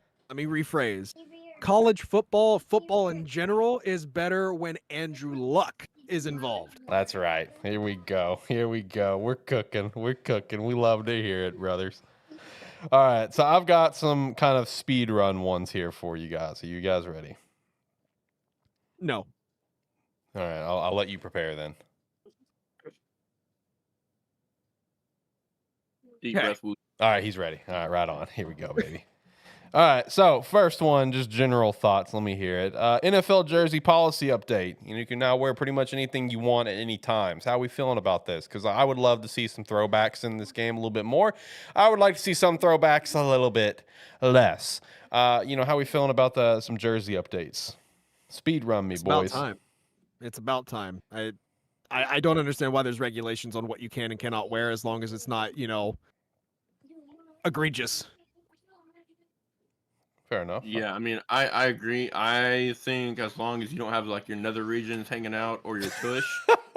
College football in general is better when Andrew Luck is involved. That's right. Here we go. We're cooking. We love to hear it, brothers. All right, so I've got some kind of speed run ones here for you guys. Are you guys ready? No. All right, I'll let you prepare then. Deep breath. All right, he's ready. All right, right on. Here we go, baby. All right, so first one, just general thoughts. Let me hear it. NFL jersey policy update. You can now wear pretty much anything you want at any time. So how are we feeling about this? Because I would love to see some throwbacks in this game a little bit more. I would like to see some throwbacks a little bit less. How are we feeling about some jersey updates? Speed run me, boys. It's about time. I don't understand why there's regulations on what you can and cannot wear, as long as it's not, egregious. Fair enough. Yeah, I mean, I agree. I think as long as you don't have your nether regions hanging out or your tush,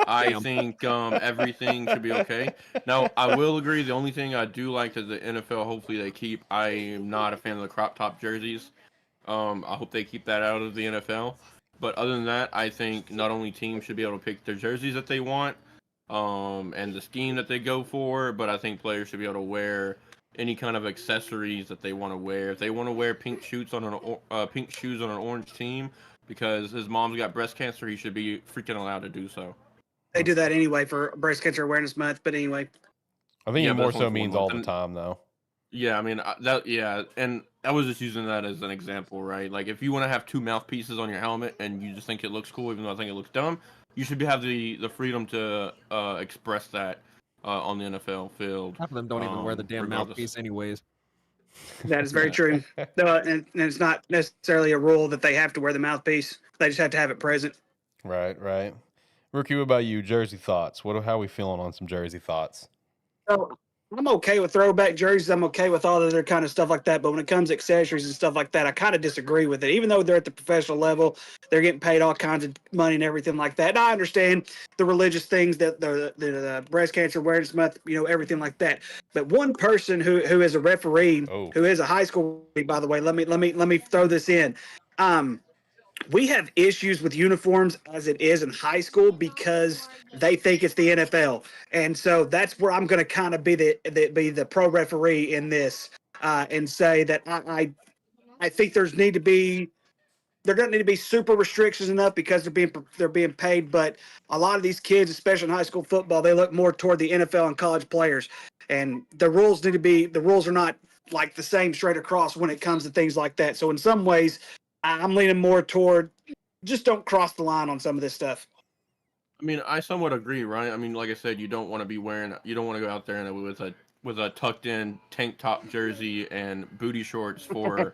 I think everything should be okay. Now, I will agree. The only thing I do like that the NFL, hopefully they keep. I am not a fan of the crop top jerseys. I hope they keep that out of the NFL. But other than that, I think not only teams should be able to pick their jerseys that they want, and the scheme that they go for, but I think players should be able to wear any kind of accessories that they want to wear. If they want to wear pink shoes on an orange team because his mom's got breast cancer, he should be freaking allowed to do so. They do that anyway for Breast Cancer Awareness Month, but anyway. I think it more so means all the time, though. Yeah, I mean, and I was just using that as an example, right? Like, if you want to have two mouthpieces on your helmet and you just think it looks cool, even though I think it looks dumb, you should have the freedom to express that on the NFL field. Half of them don't even wear the damn regardless. mouthpiece anyways. That is very true. And it's not necessarily a rule that they have to wear the mouthpiece. They just have to have it present. Right. Rookie, what about you? Jersey thoughts. How are we feeling on some Jersey thoughts? So I'm okay with throwback jerseys. I'm okay with all other kind of stuff like that. But when it comes to accessories and stuff like that, I kind of disagree with it. Even though they're at the professional level, they're getting paid all kinds of money and everything like that. And I understand the religious things that the breast cancer awareness month, everything like that. But one person who is a referee, who is a high school, by the way, let me throw this in. We have issues with uniforms as it is in high school because they think it's the NFL, and so that's where I'm going to kind of be the pro referee in this, and say that I think there doesn't need to be super restrictions enough because they're being paid, but a lot of these kids, especially in high school football, they look more toward the NFL and college players, and the rules are not like the same straight across when it comes to things like that. So in some ways, I'm leaning more toward just don't cross the line on some of this stuff. I mean, I somewhat agree, right? I mean, like I said, you don't want to go out there with a tucked in tank top jersey and booty shorts for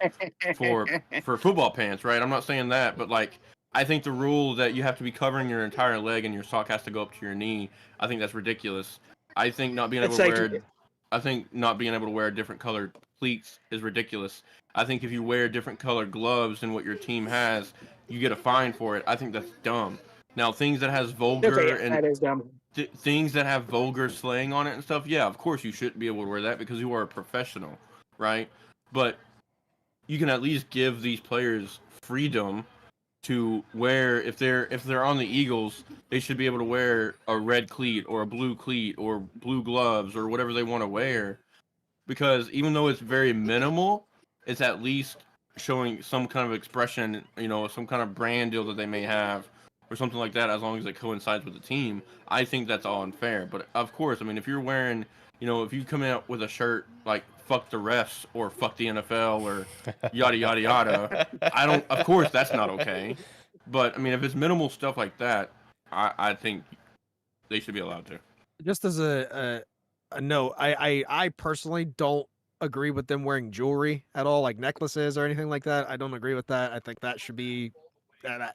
football pants, right? I'm not saying that, but like I think the rule that you have to be covering your entire leg and your sock has to go up to your knee, I think that's ridiculous. I think not being able to wear different colored cleats is ridiculous. I think if you wear different colored gloves than what your team has, you get a fine for it. I think that's dumb. Now, things that has vulgar things that have vulgar slang on it and stuff, yeah, of course you shouldn't be able to wear that because you are a professional, right? But you can at least give these players freedom to wear. If they're on the Eagles, they should be able to wear a red cleat or a blue cleat or blue gloves or whatever they want to wear, because even though it's very minimal, it's at least showing some kind of expression, some kind of brand deal that they may have or something like that, as long as it coincides with the team. I think that's all unfair. But of course, I mean, if you're wearing, if you come out with a shirt like fuck the refs or fuck the NFL or yada, yada, yada, of course that's not okay. But I mean, if it's minimal stuff like that, I think they should be allowed to. Just as a note, I personally don't agree with them wearing jewelry at all, like necklaces or anything like that. I don't agree with that. I think that should be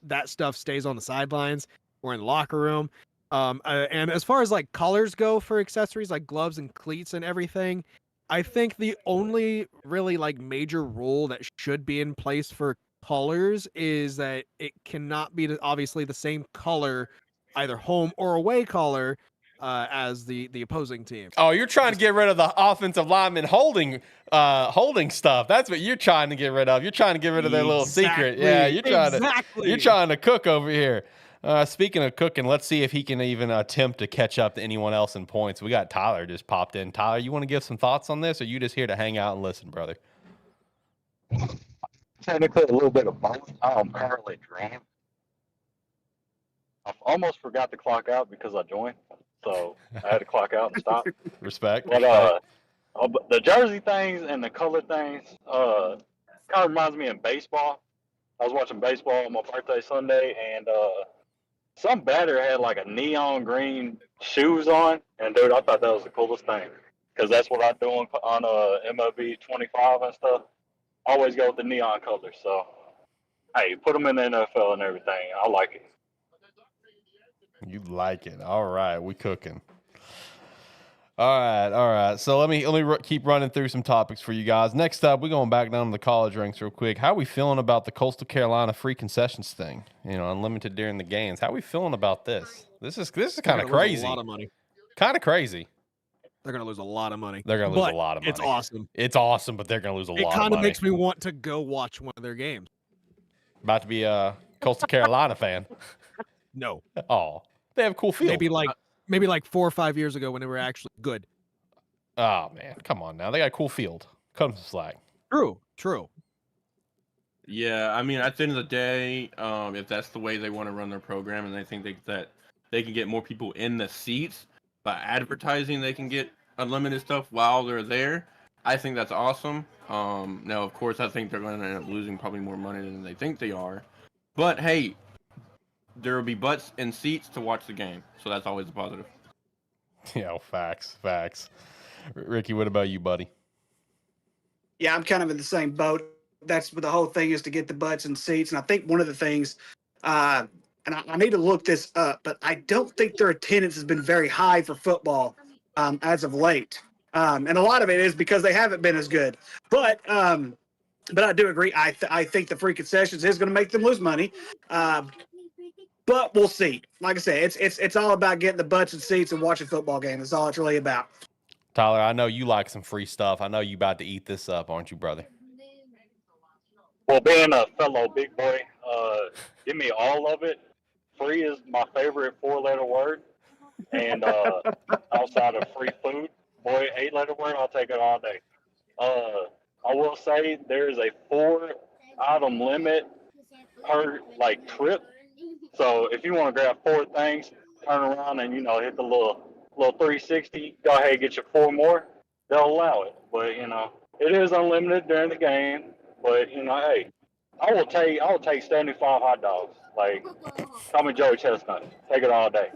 that stuff stays on the sidelines or in the locker room. And as far as like colors go for accessories like gloves and cleats and everything, I think the only really like major rule that should be in place for colors is that it cannot be obviously the same color, either home or away color, as the opposing team. Oh, you're trying to get rid of the offensive lineman holding stuff. That's what you're trying to get rid of. You're trying to get rid of their little secret. Yeah, you're trying to cook over here. Speaking of cooking, let's see if he can even attempt to catch up to anyone else in points. We got Tyler just popped in. Tyler, you want to give some thoughts on this, or are you just here to hang out and listen, brother? Technically, a little bit of both. I'm currently dreaming. I almost forgot to clock out because I joined, so I had to clock out and stop. Respect. But the jersey things and the color things kind of reminds me of baseball. I was watching baseball on my birthday Sunday, and some batter had like a neon green shoes on, and dude, I thought that was the coolest thing because that's what I do on MLB 25 and stuff. Always go with the neon colors. So, hey, put them in the NFL and everything. I like it. You like it. All right. We cooking. All right. So let me keep running through some topics for you guys. Next up, we're going back down to the college ranks real quick. How are we feeling about the Coastal Carolina free concessions thing? Unlimited during the games. How are we feeling about this? This is kind of crazy. A lot of money. Kind of crazy. They're going to lose a lot of money. They're going to lose a lot of money. It's awesome. It's awesome, but they're going to lose a lot of money. It kind of makes me want to go watch one of their games. About to be a Coastal Carolina fan. No. Oh, they have a cool field. Maybe like 4 or 5 years ago when they were actually good. Oh, man. Come on now. They got a cool field. Cut them some slack. True. Yeah, I mean, at the end of the day, if that's the way they want to run their program and they think that they can get more people in the seats by advertising, they can get unlimited stuff while they're there, I think that's awesome. Now, of course, I think they're going to end up losing probably more money than they think they are. But, hey, there will be butts and seats to watch the game, so that's always a positive. Yeah, facts. Ricky, what about you, buddy? Yeah, I'm kind of in the same boat. That's what the whole thing is, to get the butts and seats. And I think one of the things, and I need to look this up, but I don't think their attendance has been very high for football as of late. And a lot of it is because they haven't been as good. But I do agree. I think the free concessions is going to make them lose money. But we'll see. Like I said, it's all about getting the butts and seats and watching football games. That's all it's really about. Tyler, I know you like some free stuff. I know you about to eat this up, aren't you, brother? Well, being a fellow big boy, give me all of it. Free is my favorite 4-letter word. And outside of free food, boy, 8-letter word, I'll take it all day. I will say there is a 4-item limit per trip. So if you want to grab 4 things, turn around and hit the little 360, go ahead and get your 4 more. They'll allow it, but it is unlimited during the game. But hey, I will take 75 hot dogs. Call me Joey Chestnut. Take it all day.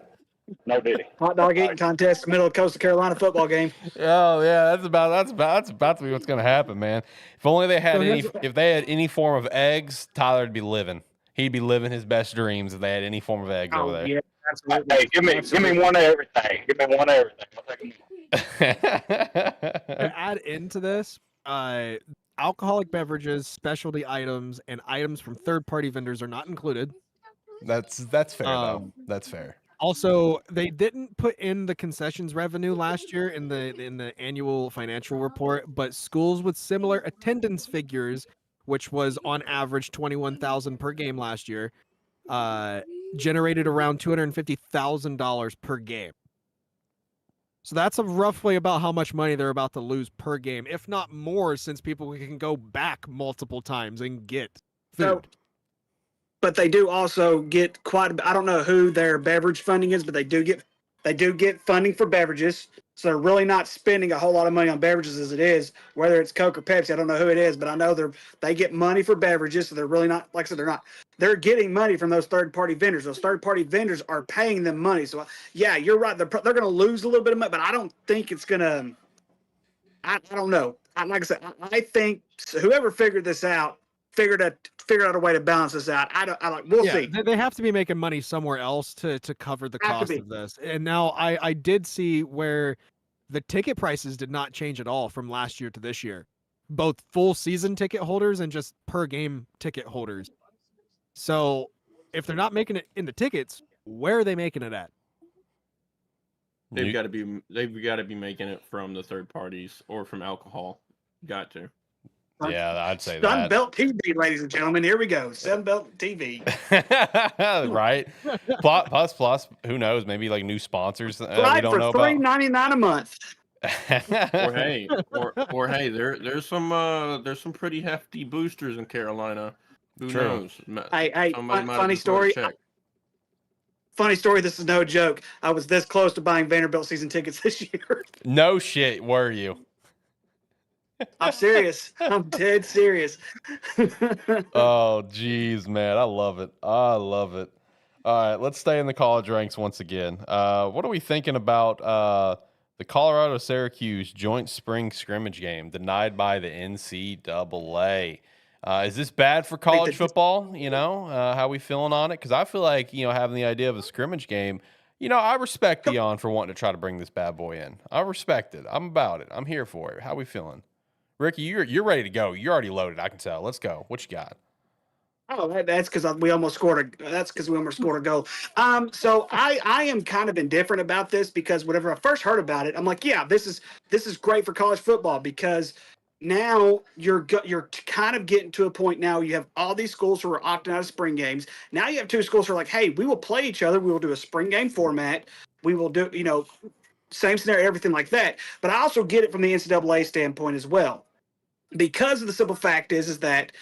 No diddy. Hot dog eating contest, middle of Coastal Carolina football game. Oh yeah, that's about to be what's gonna happen, man. If only they had if they had any form of eggs, Tyler'd be living. He'd be living his best dreams if they had any form of eggs over there. Yeah, absolutely. Hey, give me one of everything. Give me one of everything. I'll take them. To add into this, alcoholic beverages, specialty items, and items from third-party vendors are not included. That's fair though. That's fair. Also, they didn't put in the concessions revenue last year in the annual financial report, but schools with similar attendance figures, which was on average 21,000 per game last year, generated around $250,000 per game. So that's roughly about how much money they're about to lose per game, if not more, since people can go back multiple times and get food. But they do also get quite a bit. I don't know who their beverage funding is, but they do get funding for beverages. So they're really not spending a whole lot of money on beverages as it is, whether it's Coke or Pepsi. I don't know who it is, but I know they get money for beverages. So they're really not, like I said, they're getting money from those third-party vendors. Those third-party vendors are paying them money. So yeah, you're right. They're going to lose a little bit of money, but I don't think it's going to, I don't know. Like I said, I think whoever figured this out, figured out a way to balance this out. We'll see. They have to be making money somewhere else to cover the cost of this. And now I did see where the ticket prices did not change at all from last year to this year, both full season ticket holders and just per game ticket holders. So if they're not making it in the tickets, where are they making it at? They've got to be making it from the third parties or from alcohol. Got to. Yeah, I'd say that. Sunbelt TV, ladies and gentlemen. Here we go. Sunbelt TV. Right. Plus, who knows? Maybe new sponsors. We don't know about. $3.99 a month. or hey, there's some pretty hefty boosters in Carolina. Who knows? Hey, funny story. Funny story. This is no joke. I was this close to buying Vanderbilt season tickets this year. No shit. Were you? I'm serious. I'm dead serious. Oh, geez, man. I love it. All right, let's stay in the college ranks once again. What are we thinking about the Colorado-Syracuse joint spring scrimmage game denied by the NCAA? Is this bad for college football? How we feeling on it? Because I feel like, having the idea of a scrimmage game, I respect Dion for wanting to try to bring this bad boy in. I respect it. I'm about it. I'm here for it. How we feeling? Ricky, you're ready to go. You're already loaded. I can tell. Let's go. What you got? Oh, that's because we almost scored a goal. So I am kind of indifferent about this because whenever I first heard about it, I'm like, yeah, this is great for college football because now you're kind of getting to a point now. You have all these schools who are opting out of spring games. Now you have 2 schools who are like, hey, we will play each other. We will do a spring game format. We will do, same scenario, everything like that. But I also get it from the NCAA standpoint as well. Because of the simple fact is that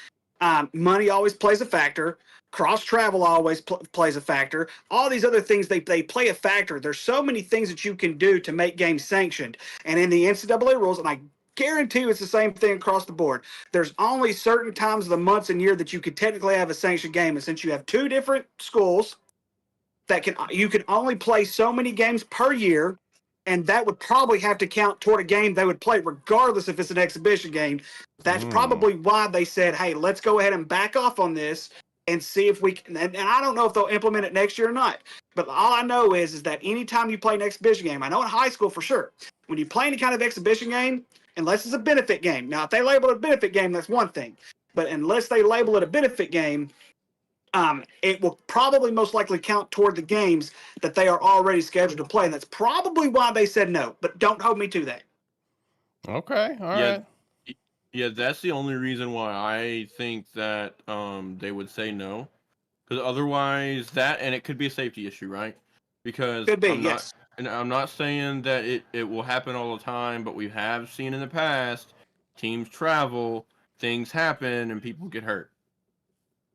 money always plays a factor. Cross travel always plays a factor. All these other things, they play a factor. There's so many things that you can do to make games sanctioned. And in the NCAA rules, and I guarantee you it's the same thing across the board, there's only certain times of the months and year that you could technically have a sanctioned game. And since you have 2 different schools that you can only play so many games per year, and that would probably have to count toward a game they would play regardless if it's an exhibition game. That's probably why they said, hey, let's go ahead and back off on this and see if we can. And I don't know if they'll implement it next year or not. But all I know is that anytime you play an exhibition game, I know in high school for sure, when you play any kind of exhibition game, unless it's a benefit game. Now, if they label it a benefit game, that's one thing. But unless they label it a benefit game, it will probably most likely count toward the games that they are already scheduled to play. And that's probably why they said no. But don't hold me to that. Okay. All right. Yeah, that's the only reason why I think that they would say no. Because otherwise, and it could be a safety issue, right? Because could be, yes. And I'm not saying that it will happen all the time, but we have seen in the past teams travel, things happen, and people get hurt.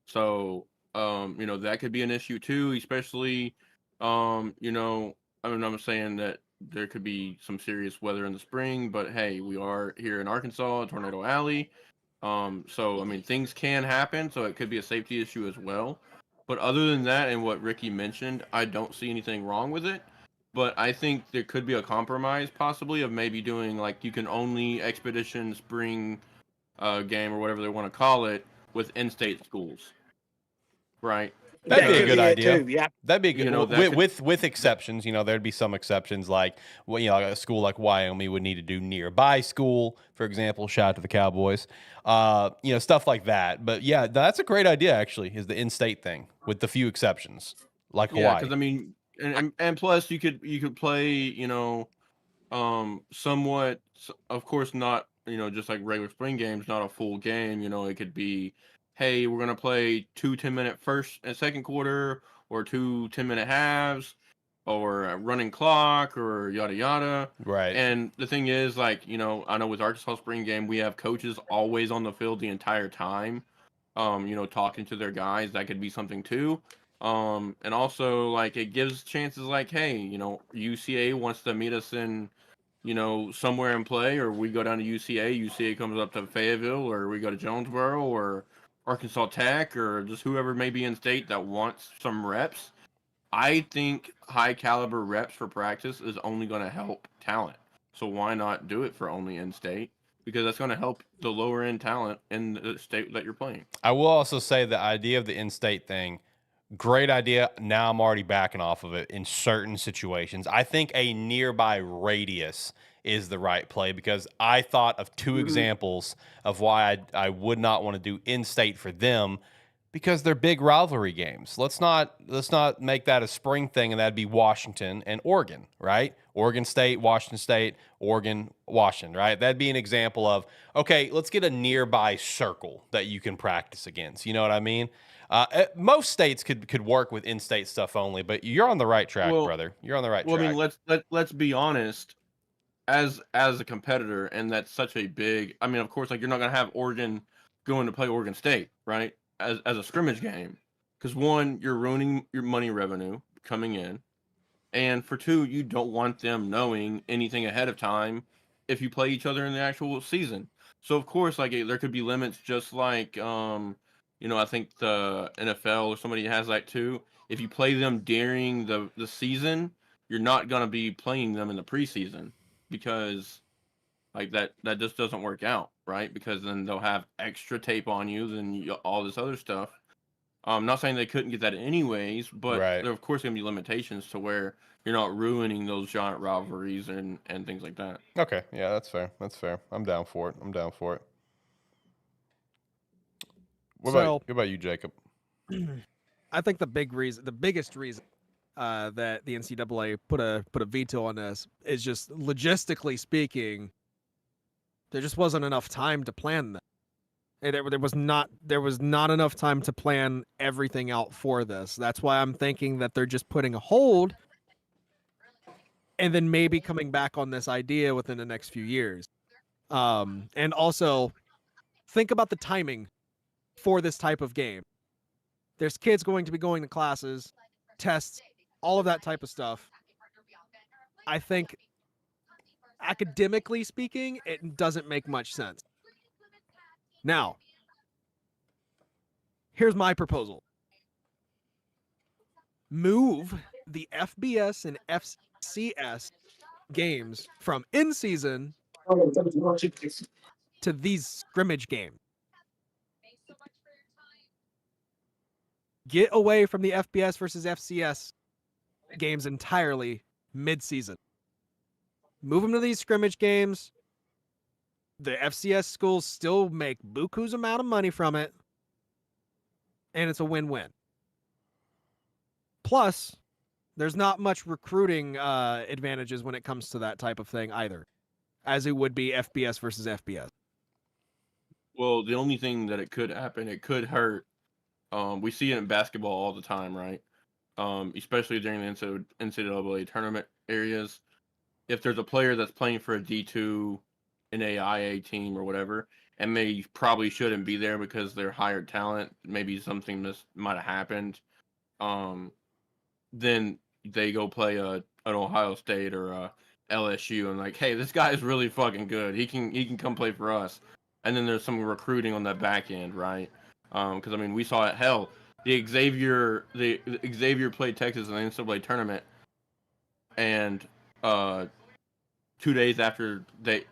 So, that could be an issue too, especially, I'm saying that there could be some serious weather in the spring, but hey, we are here in Arkansas, Tornado Alley. Things can happen, so it could be a safety issue as well. But other than that, and what Ricky mentioned, I don't see anything wrong with it. But I think there could be a compromise, possibly, of maybe doing, like, you can only Expedition Spring game, or whatever they want to call it, with in-state schools. Right? That'd be a good idea. Too, yeah. That'd be good. With exceptions, there'd be some exceptions, like, a school like Wyoming would need to do nearby school, for example. Shout out to the Cowboys. Stuff like that. But yeah, that's a great idea. Actually, is the in-state thing with the few exceptions, like Hawaii. Yeah, because and plus you could play, somewhat. Of course, not just like regular spring games, not a full game. It could be, hey, we're going to play 2 10-minute first and second quarter, or 2 10-minute halves, or a running clock, or yada, yada. Right. And the thing is, like, I know with Arkansas spring game, we have coaches always on the field the entire time, talking to their guys. That could be something too. And also, like, it gives chances like, hey, UCA wants to meet us in, somewhere and play, or we go down to UCA comes up to Fayetteville, or we go to Jonesboro, or Arkansas Tech, or just whoever may be in state that wants some reps. I think high caliber reps for practice is only going to help talent. So why not do it for only in-state? Because that's going to help the lower end talent in the state that you're playing. I will also say the idea of the in-state thing, great idea. Now I'm already backing off of it in certain situations. I think a nearby radius is the right play, because I thought of 2 examples of why I would not want to do in-state for them, because they're big rivalry games. Let's not make that a spring thing, and that'd be Washington and Oregon, right? Oregon State, Washington State, Oregon, Washington, right? That'd be an example of, okay, let's get a nearby circle that you can practice against. You know what I mean? Most states could work with in-state stuff only, but you're on the right track, brother. You're on the right track. I mean, let's be honest. As a competitor, and that's such a big. I mean, of course, like, you're not gonna have Oregon going to play Oregon State, right? As a scrimmage game, because 1, you're ruining your money revenue coming in, and for 2, you don't want them knowing anything ahead of time if you play each other in the actual season. So of course, like, there could be limits, just like I think the NFL or somebody has that too. If you play them during the season, you're not gonna be playing them in the preseason, because like that just doesn't work out, right? Because then they'll have extra tape on you, then all this other stuff. I'm not saying they couldn't get that anyways, but there of course going to be limitations to where you're not ruining those giant rivalries and things like that. Okay, yeah, that's fair. I'm down for it. What about you, Jacob? I think the biggest reason that the NCAA put a veto on this is just logistically speaking, there just wasn't enough time to plan that. There was not enough time to plan everything out for this. That's why I'm thinking that they're just putting a hold, and then maybe coming back on this idea within the next few years. And also, think about the timing for this type of game. There's kids going to be going to classes, tests, all of that type of stuff. I think, academically speaking, it doesn't make much sense. Now, here's my proposal. move the FBS and FCS games from in-season to these scrimmage games. Get away from the FBS versus FCS games entirely mid-season. Move them to these scrimmage games. The FCS schools still make buku's amount of money from it, and it's a win-win. Plus, there's not much recruiting advantages when it comes to that type of thing either, as it would be FBS versus FBS. Well, the only thing that it could happen, it could hurt. We see it in basketball all the time, right? Especially during the NCAA tournament areas. If there's a player that's playing for a D2, an AIA team or whatever, and they probably shouldn't be there because they're hired talent, maybe something might have happened, then they go play an Ohio State or a LSU and like, hey, this guy is really fucking good. He can come play for us. And then there's some recruiting on that back end, right? Because I mean, we saw it. Hell, the Xavier played Texas in the NCAA tournament, and 2 days after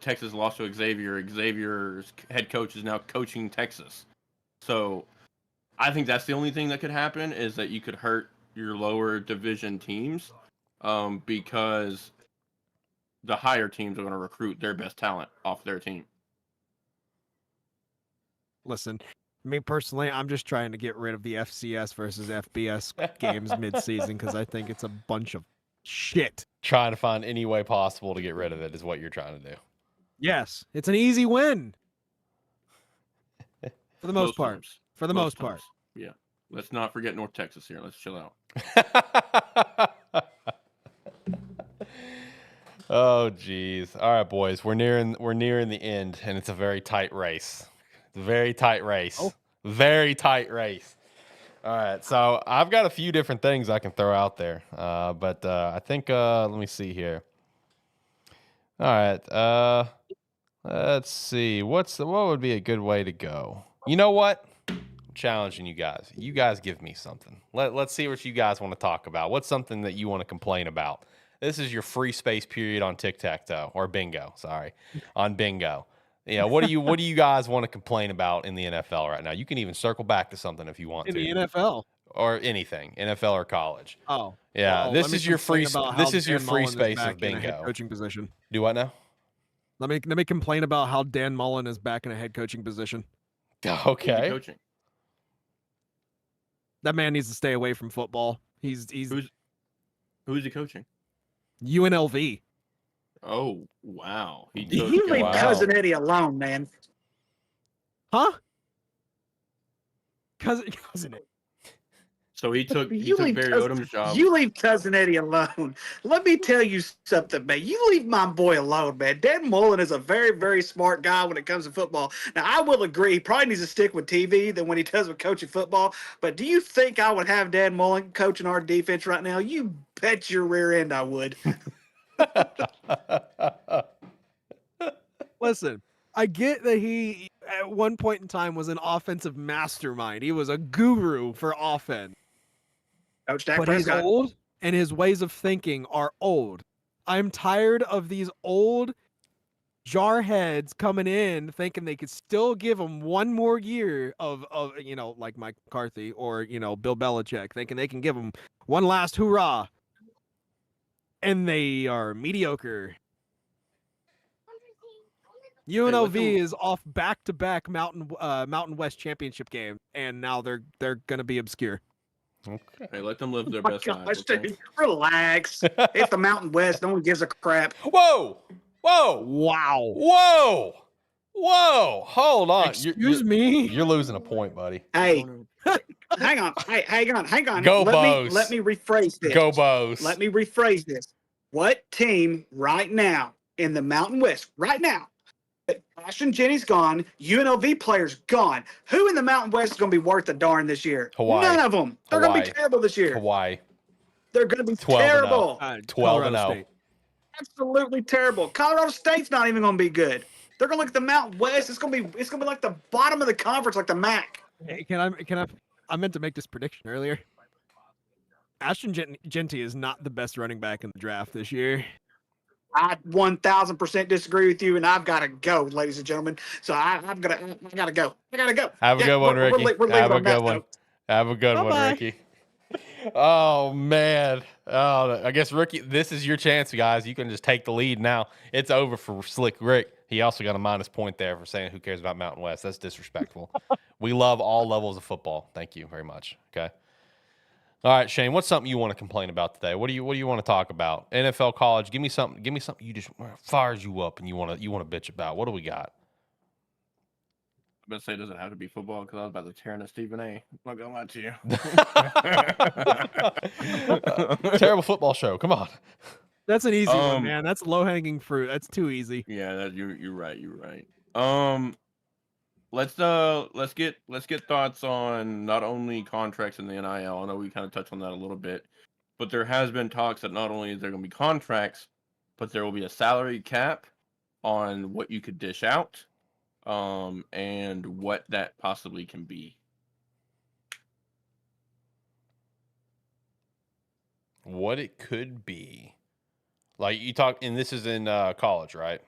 Texas lost to Xavier, Xavier's head coach is now coaching Texas. So I think that's the only thing that could happen, is that you could hurt your lower division teams, because the higher teams are going to recruit their best talent off their team. Listen, me personally, I'm just trying to get rid of the FCS versus FBS games mid-season because I think it's a bunch of shit. Trying to find any way possible to get rid of it is what you're trying to do. Yes, it's an easy win. For the most part. Times. For the most part. Yeah. Let's not forget North Texas here. Let's chill out. Oh, geez. All right, boys. We're nearing the end, and it's a very tight race. It's a very tight race. Oh. Very tight race. All right, so I've got a few different things I can throw out there, but I think let me see here. All right, let's see. What would be a good way to go? You know what? I'm challenging you guys. You guys give me something. Let's see what you guys want to talk about. What's something that you want to complain about? This is your free space period on tic-tac-toe or bingo. Sorry, on bingo. Yeah, what do you guys want to complain about in the NFL right now? You can even circle back to something if you want to. In the NFL or anything, NFL or college. Oh, yeah. well, this is your free. This is your free space of bingo. Head coaching position. Do what now? Let me complain about how Dan Mullen is back in a head coaching position. Okay. Coaching. That man needs to stay away from football. Who's he coaching? UNLV. Oh, wow. You leave Cousin Eddie alone, man. Huh? Cousin Eddie. So he took Barry Odom's job. You leave Cousin Eddie alone. Let me tell you something, man. You leave my boy alone, man. Dan Mullen is a very, very smart guy when it comes to football. Now, I will agree, he probably needs to stick with TV than when he does with coaching football. But do you think I would have Dan Mullen coaching our defense right now? You bet your rear end I would. Listen, I get that he at one point in time was an offensive mastermind. He was a guru for offense. Coach Dak but he's Prescott. old and his ways of thinking are old. I'm tired of these old jarheads coming in thinking they could still give him one more year of like Mike McCarthy or Bill Belichick, thinking they can give him one last hoorah. And they are mediocre. UNLV is off back-to-back Mountain West championship game, and now they're gonna be obscure. Okay. Hey, let them live their best lives. Okay? Relax. It's the Mountain West. No one gives a crap. Whoa! Wow! Whoa! Hold on. Excuse me. You're losing a point, buddy. Hey, hang on. Go Bows. Let me rephrase this. Go Bows. Let me rephrase this. What team right now in the Mountain West, right now, Ashton Jennings gone, UNLV players gone. Who in the Mountain West is going to be worth a darn this year? Hawaii. None of them. They're going to be terrible this year. Hawaii. They're going to be terrible. 12-0. Absolutely terrible. Colorado State's not even going to be good. They're going to look at the Mountain West. It's going to be like the bottom of the conference, like the MAC. Hey, can I meant to make this prediction earlier. Ashton Genty is not the best running back in the draft this year. I 1000% disagree with you, and I've got to go, ladies and gentlemen. So I gotta go. I gotta go. Have a good one, Ricky. Have a good one. Note. Have a good one, Ricky. Oh man. Oh, I guess Ricky, this is your chance, guys. You can just take the lead now. It's over for Slick Rick. He also got a minus point there for saying who cares about Mountain West. That's disrespectful. We love all levels of football. Thank you very much. Okay. All right, Shane, what's something you want to complain about today? What do you want to talk about? NFL, college, give me something you just fires you up and you want to bitch about. What do we got? I'm going to say it doesn't have to be football because I was about to tear into Stephen A. I'm not going to lie to you. Terrible football show. Come on. That's an easy one, man. That's low-hanging fruit. That's too easy. Yeah, you're right. You're right. Let's get thoughts on not only contracts in the NIL. I know we kind of touched on that a little bit, but there has been talks that not only is there going to be contracts, but there will be a salary cap on what you could dish out, and what that possibly can be. What it could be, like you talk, and this is in college, right?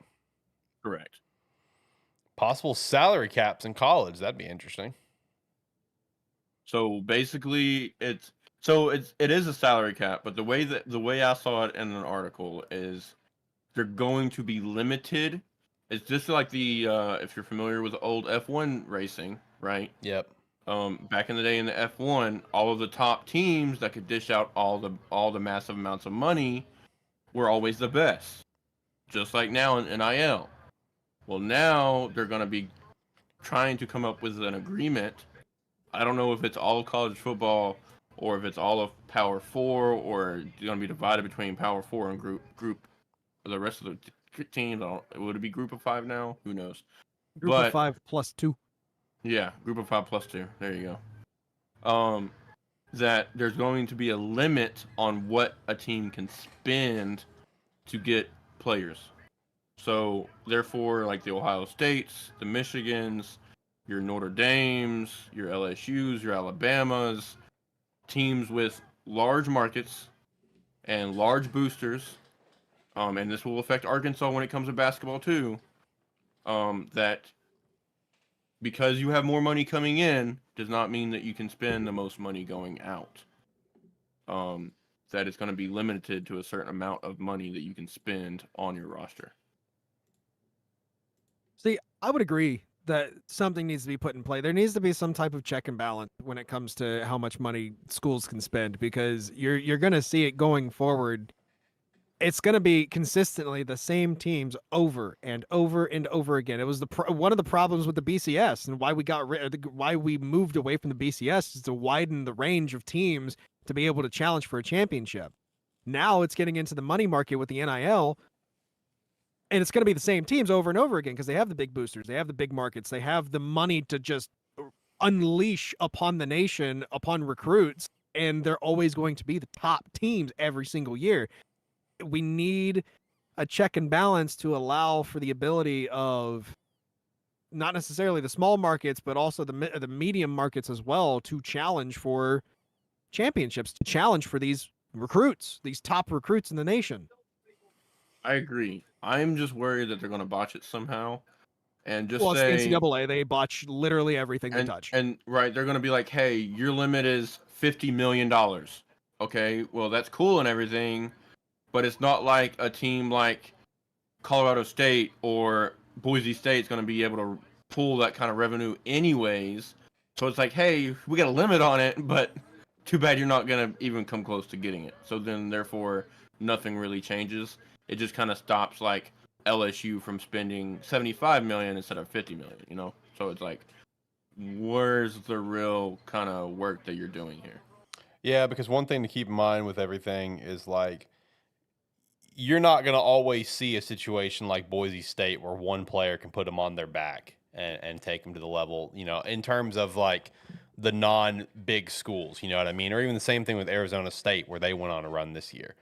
Correct. Possible salary caps in college. That'd be interesting. So basically, it is a salary cap, but the way I saw it in an article is they're going to be limited. It's just like the if you're familiar with old F1 racing, right? Yep. Back in the day in the F1, all of the top teams that could dish out all the massive amounts of money were always the best. Just like now in NIL. Well, now they're going to be trying to come up with an agreement. I don't know if it's all of college football or if it's all of Power 4 or it's going to be divided between Power 4 and group the rest of the teams. Would it be group of 5 now? Who knows? Group of 5 plus 2. Yeah, group of 5 plus 2. There you go. That there's going to be a limit on what a team can spend to get players. So, therefore, like the Ohio States, the Michigans, your Notre Dames, your LSUs, your Alabamas, teams with large markets and large boosters, and this will affect Arkansas when it comes to basketball too, that because you have more money coming in does not mean that you can spend the most money going out. That it's going to be limited to a certain amount of money that you can spend on your roster. See, I would agree that something needs to be put in play. There needs to be some type of check and balance when it comes to how much money schools can spend, because you're going to see it going forward. It's going to be consistently the same teams over and over and over again. It was one of the problems with the BCS and why we moved away from the BCS is to widen the range of teams to be able to challenge for a championship. Now it's getting into the money market with the NIL. And it's going to be the same teams over and over again because they have the big boosters, they have the big markets, they have the money to just unleash upon the nation, upon recruits, and they're always going to be the top teams every single year. We need a check and balance to allow for the ability of not necessarily the small markets, but also the medium markets as well to challenge for championships, to challenge for these recruits, these top recruits in the nation. I agree. I'm just worried that they're going to botch it somehow, and just it's say NCAA. They botch literally everything they touch. And right, they're going to be like, "Hey, your limit is $50 million." Okay, well that's cool and everything, but it's not like a team like Colorado State or Boise State is going to be able to pull that kind of revenue anyways. So it's like, hey, we got a limit on it, but too bad you're not going to even come close to getting it. So then, therefore, nothing really changes. It just kind of stops like LSU from spending $75 million instead of $50 million, you know? So it's like, where's the real kind of work that you're doing here? Yeah, because one thing to keep in mind with everything is like, you're not going to always see a situation like Boise State where one player can put them on their back and take them to the level, you know, in terms of like the non-big schools, you know what I mean? Or even the same thing with Arizona State where they went on a run this year.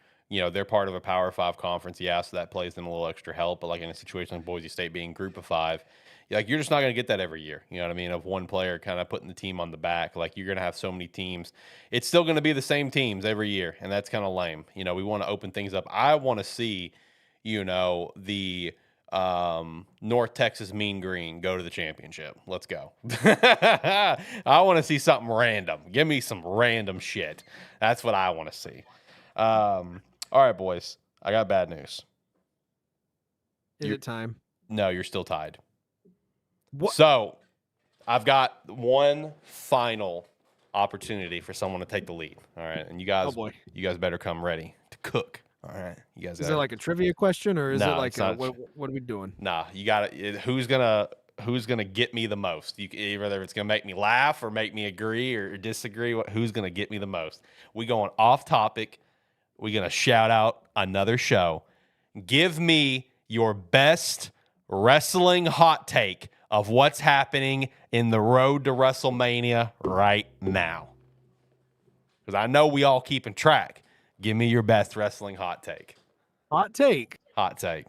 they're part of a Power 5 conference. Yeah, so that plays in a little extra help. But like in a situation like Boise State being Group of 5, like you're just not going to get that every year. You know what I mean? Of one player kind of putting the team on the back. Like you're going to have so many teams. It's still going to be the same teams every year, and that's kind of lame. We want to open things up. I want to see, the North Texas Mean Green go to the championship. Let's go. I want to see something random. Give me some random shit. That's what I want to see. All right, boys. I got bad news. Is it time? No, you're still tied. What? So I've got one final opportunity for someone to take the lead. All right. And you guys better come ready to cook. All right. You guys Is it like a trivia question or is it like what are we doing? Nah, you got it. Who's gonna get me the most? Whether it's gonna make me laugh or make me agree or disagree. Who's gonna get me the most? We going off topic. We're gonna shout out another show. Give me your best wrestling hot take of what's happening in the road to WrestleMania right now. Because I know we all keeping track. Give me your best wrestling hot take. Hot take. Hot take.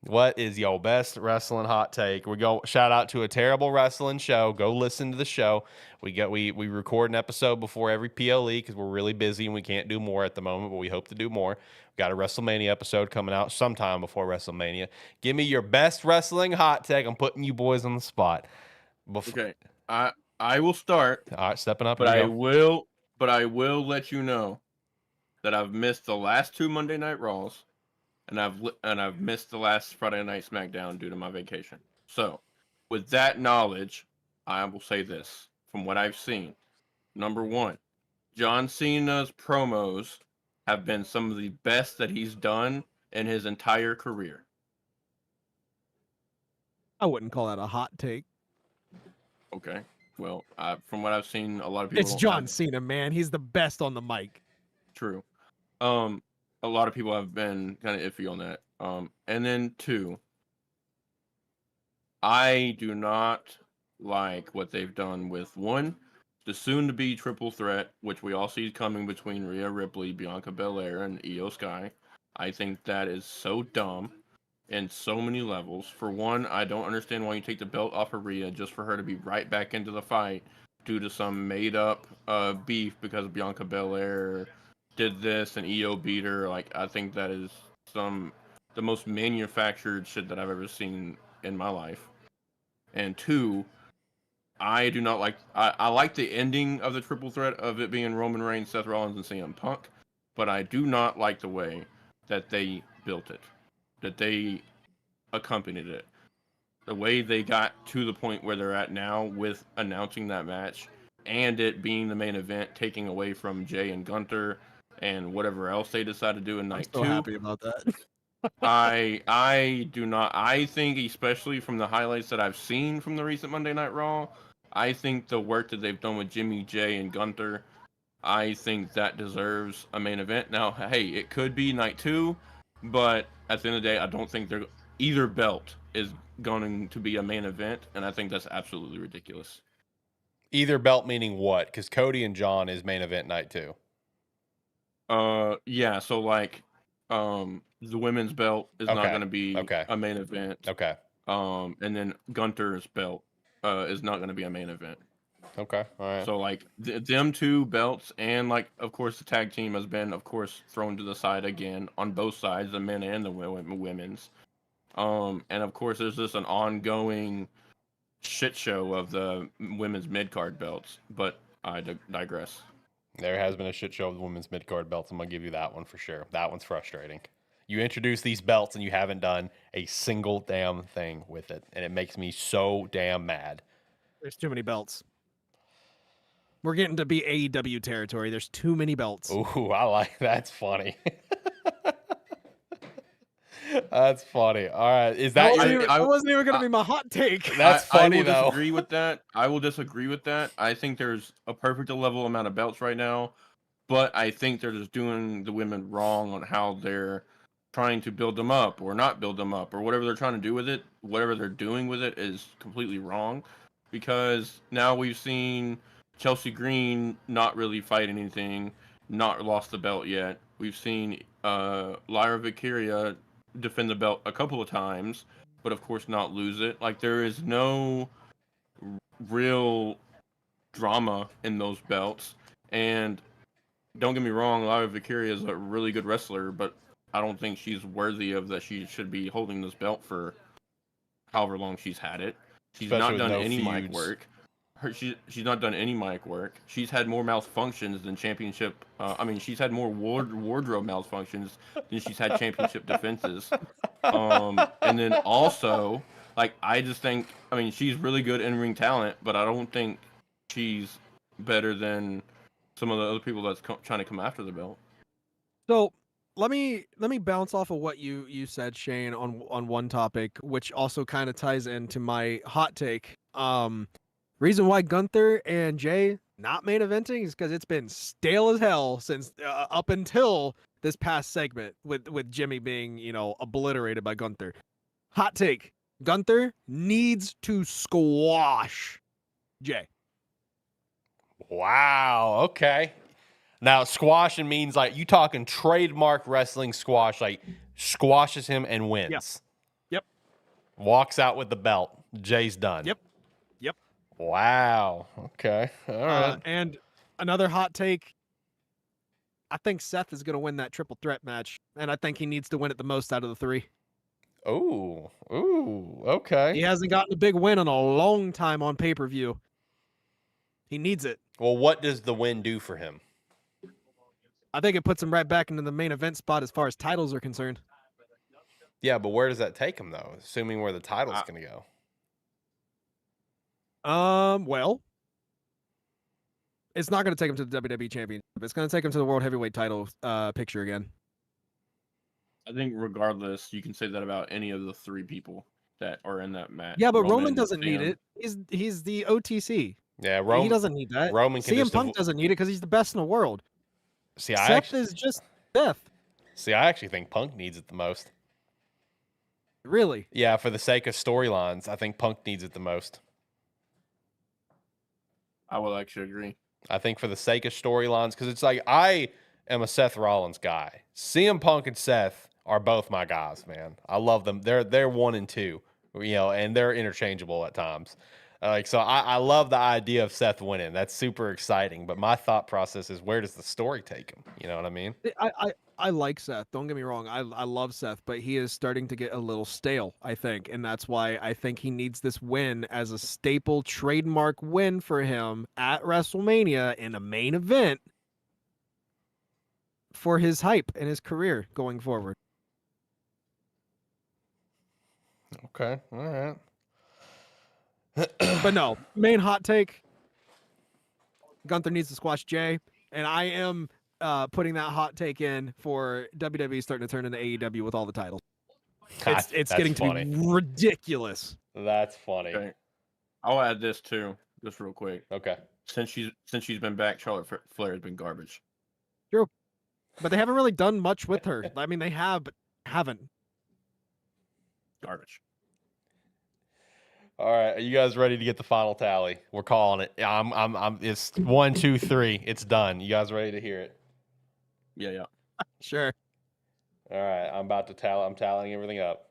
What is your best wrestling hot take? We go shout out to a terrible wrestling show. Go listen to the show. We record an episode before every PLE because we're really busy and we can't do more at the moment, but we hope to do more. We got a WrestleMania episode coming out sometime before WrestleMania. Give me your best wrestling hot take. I'm putting you boys on the spot. Okay, I will start. All right, stepping up. But I will let you know that I've missed the last 2 Monday Night Raws. And I've missed the last Friday Night SmackDown due to my vacation. So, with that knowledge, I will say this. From what I've seen, number one, John Cena's promos have been some of the best that he's done in his entire career. I wouldn't call that a hot take. Okay. Well, from what I've seen, a lot of people. It's John Cena, man. He's the best on the mic. True. A lot of people have been kind of iffy on that. And then 2, I do not like what they've done with 1, the soon-to-be triple threat, which we all see coming between Rhea Ripley, Bianca Belair, and Io Sky. I think that is so dumb in so many levels. For one, I don't understand why you take the belt off of Rhea just for her to be right back into the fight due to some made-up beef because Bianca Belair did this and EO beat her. Like, I think that is the most manufactured shit that I've ever seen in my life. And 2, I do not like. I like the ending of the triple threat of it being Roman Reigns, Seth Rollins, and CM Punk, but I do not like the way that they built it, that they accompanied it, the way they got to the point where they're at now with announcing that match and it being the main event, taking away from Jay and Gunther and whatever else they decide to do in night 2. I'm so happy about that. I do not. I think, especially from the highlights that I've seen from the recent Monday Night Raw, I think the work that they've done with Jimmy, Jay, and Gunther, I think that deserves a main event. Now, hey, it could be night 2, but at the end of the day, I don't think either belt is going to be a main event, and I think that's absolutely ridiculous. Either belt meaning what? Because Cody and John is main event night 2. Yeah, so like, the women's belt is not going to be a main event. Okay. And then Gunther's belt is not going to be a main event. Okay. All right. So like them 2 belts, and like of course the tag team has been of course thrown to the side again on both sides, the men and the women's. And of course there's just an ongoing shit show of the women's mid-card belts, but I digress. There has been a shit show of the women's mid-card belts. I'm going to give you that one for sure. That one's frustrating. You introduce these belts and you haven't done a single damn thing with it. And it makes me so damn mad. There's too many belts. We're getting to be AEW territory. There's too many belts. Ooh, I like that. That's funny. That's funny. All right. Is that that wasn't even going to be my hot take. That's funny, I will though. disagree with that. I will disagree with that. I think there's a perfect level amount of belts right now, but I think they're just doing the women wrong on how they're trying to build them up or not build them up or whatever they're trying to do with it. Whatever they're doing with it is completely wrong, because now we've seen Chelsea Green not really fight anything. not lost the belt yet. We've seen Lyra Valkyria defend the belt a couple of times, but of course not lose it. Like, there is no real drama in those belts. And don't get me wrong, Lyra Valkyria is a really good wrestler, but I don't think she's worthy of that. She should be holding this belt for however long she's had it. She's Especially not done no any mic feuds. work. She's not done any mic work. She's had more malfunctions than championship. She's had more wardrobe malfunctions than she's had championship defenses. And then also, like, I just think, she's really good in ring talent, but I don't think she's better than some of the other people that's trying to come after the belt. So let me bounce off of what you said, Shane, on one topic, which also kind of ties into my hot take. Reason why Gunther and Jay not main eventing is because it's been stale as hell since up until this past segment with Jimmy being, obliterated by Gunther. Hot take: Gunther needs to squash Jay. Wow. Okay. Now, squashing means like you talking trademark wrestling squash, like squashes him and wins. Yep. Walks out with the belt. Jay's done. Yep. Wow. Okay. All right. And another hot take: I think Seth is going to win that triple threat match, and I think he needs to win it the most out of the three. Ooh. Okay. He hasn't gotten a big win in a long time on pay-per-view. He needs it. Well, what does the win do for him? I think it puts him right back into the main event spot as far as titles are concerned. Yeah, but where does that take him, though? Assuming where the title's going to go. Well, it's not going to take him to the WWE Championship. It's going to take him to the World Heavyweight title picture again. I think regardless, you can say that about any of the three people that are in that match. Yeah, but Roman doesn't need it. He's the OTC. Yeah, Roman. He doesn't need that. Roman can CM Punk doesn't need it because he's the best in the world. Seth is just Seth. See, I actually think Punk needs it the most. Really? Yeah, for the sake of storylines, I think Punk needs it the most. I will actually agree. I think for the sake of storylines, because it's like I am a Seth Rollins guy. CM Punk and Seth are both my guys, man. I love them. They're 1 and 2, and they're interchangeable at times. So I love the idea of Seth winning. That's super exciting. But my thought process is, where does the story take him? You know what I mean? I like Seth. Don't get me wrong. I love Seth, but he is starting to get a little stale, I think. And that's why I think he needs this win as a staple trademark win for him at WrestleMania in a main event for his hype and his career going forward. Okay. All right. But no, main hot take: Gunther needs to squash Jay, and I am putting that hot take in for WWE starting to turn into AEW with all the titles. It's getting funny. to be ridiculous. That's funny. Okay. I'll add this too, just real quick. Okay. Since she's been back, Charlotte Flair has been garbage. True, but they haven't really done much with her. I mean, they have, but haven't. Garbage. All right, are you guys ready to get the final tally? We're calling it. It's 1, 2, 3. It's done. You guys ready to hear it? Yeah. Sure. All right, I'm about to tally. I'm tallying everything up.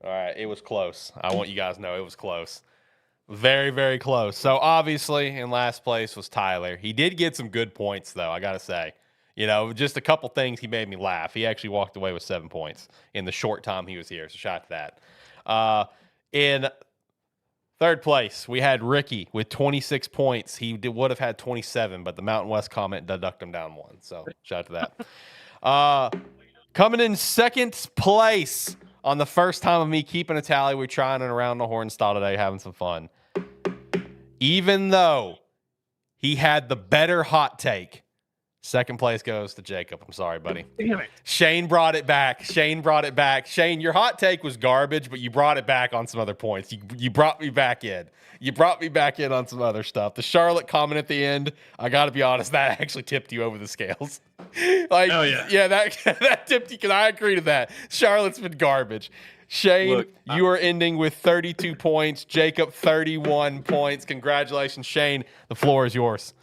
All right, it was close. I want you guys to know it was close. Very, very close. So obviously, in last place was Tyler. He did get some good points, though, I got to say. Just a couple things, he made me laugh. He actually walked away with 7 points in the short time he was here. So shout out to that. In third place, we had Ricky with 26 points. He would have had 27, but the Mountain West comment deducted him down 1. So shout out to that. Coming in second place on the first time of me keeping a tally, we're trying it around the horn style today, having some fun. Even though he had the better hot take, second place goes to Jacob. I'm sorry, buddy. Damn it. Shane brought it back. Shane, your hot take was garbage, but you brought it back on some other points. You brought me back in. You brought me back in on some other stuff. The Charlotte comment at the end, I got to be honest, that actually tipped you over the scales. Oh, yeah. Yeah, that tipped you because I agree to that. Charlotte's been garbage. Shane, you are ending with 32 points. Jacob, 31 points. Congratulations, Shane. The floor is yours.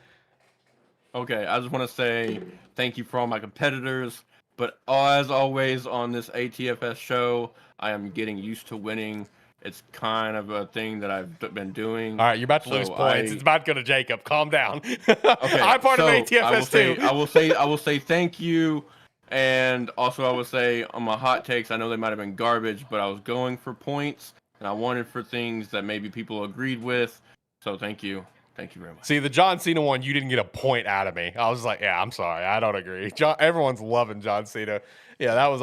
Okay, I just want to say thank you for all my competitors. But as always on this ATFS show, I am getting used to winning. It's kind of a thing that I've been doing. All right, you're about to lose points. It's about to go to Jacob. Calm down. Okay, I'm part of ATFS too. I will say thank you, and also I will say on my hot takes, I know they might have been garbage, but I was going for points and I wanted for things that maybe people agreed with. So thank you. Thank you very much. See, the John Cena one, you didn't get a point out of me. I was like, yeah, I'm sorry. I don't agree. Everyone's loving John Cena. Yeah, that was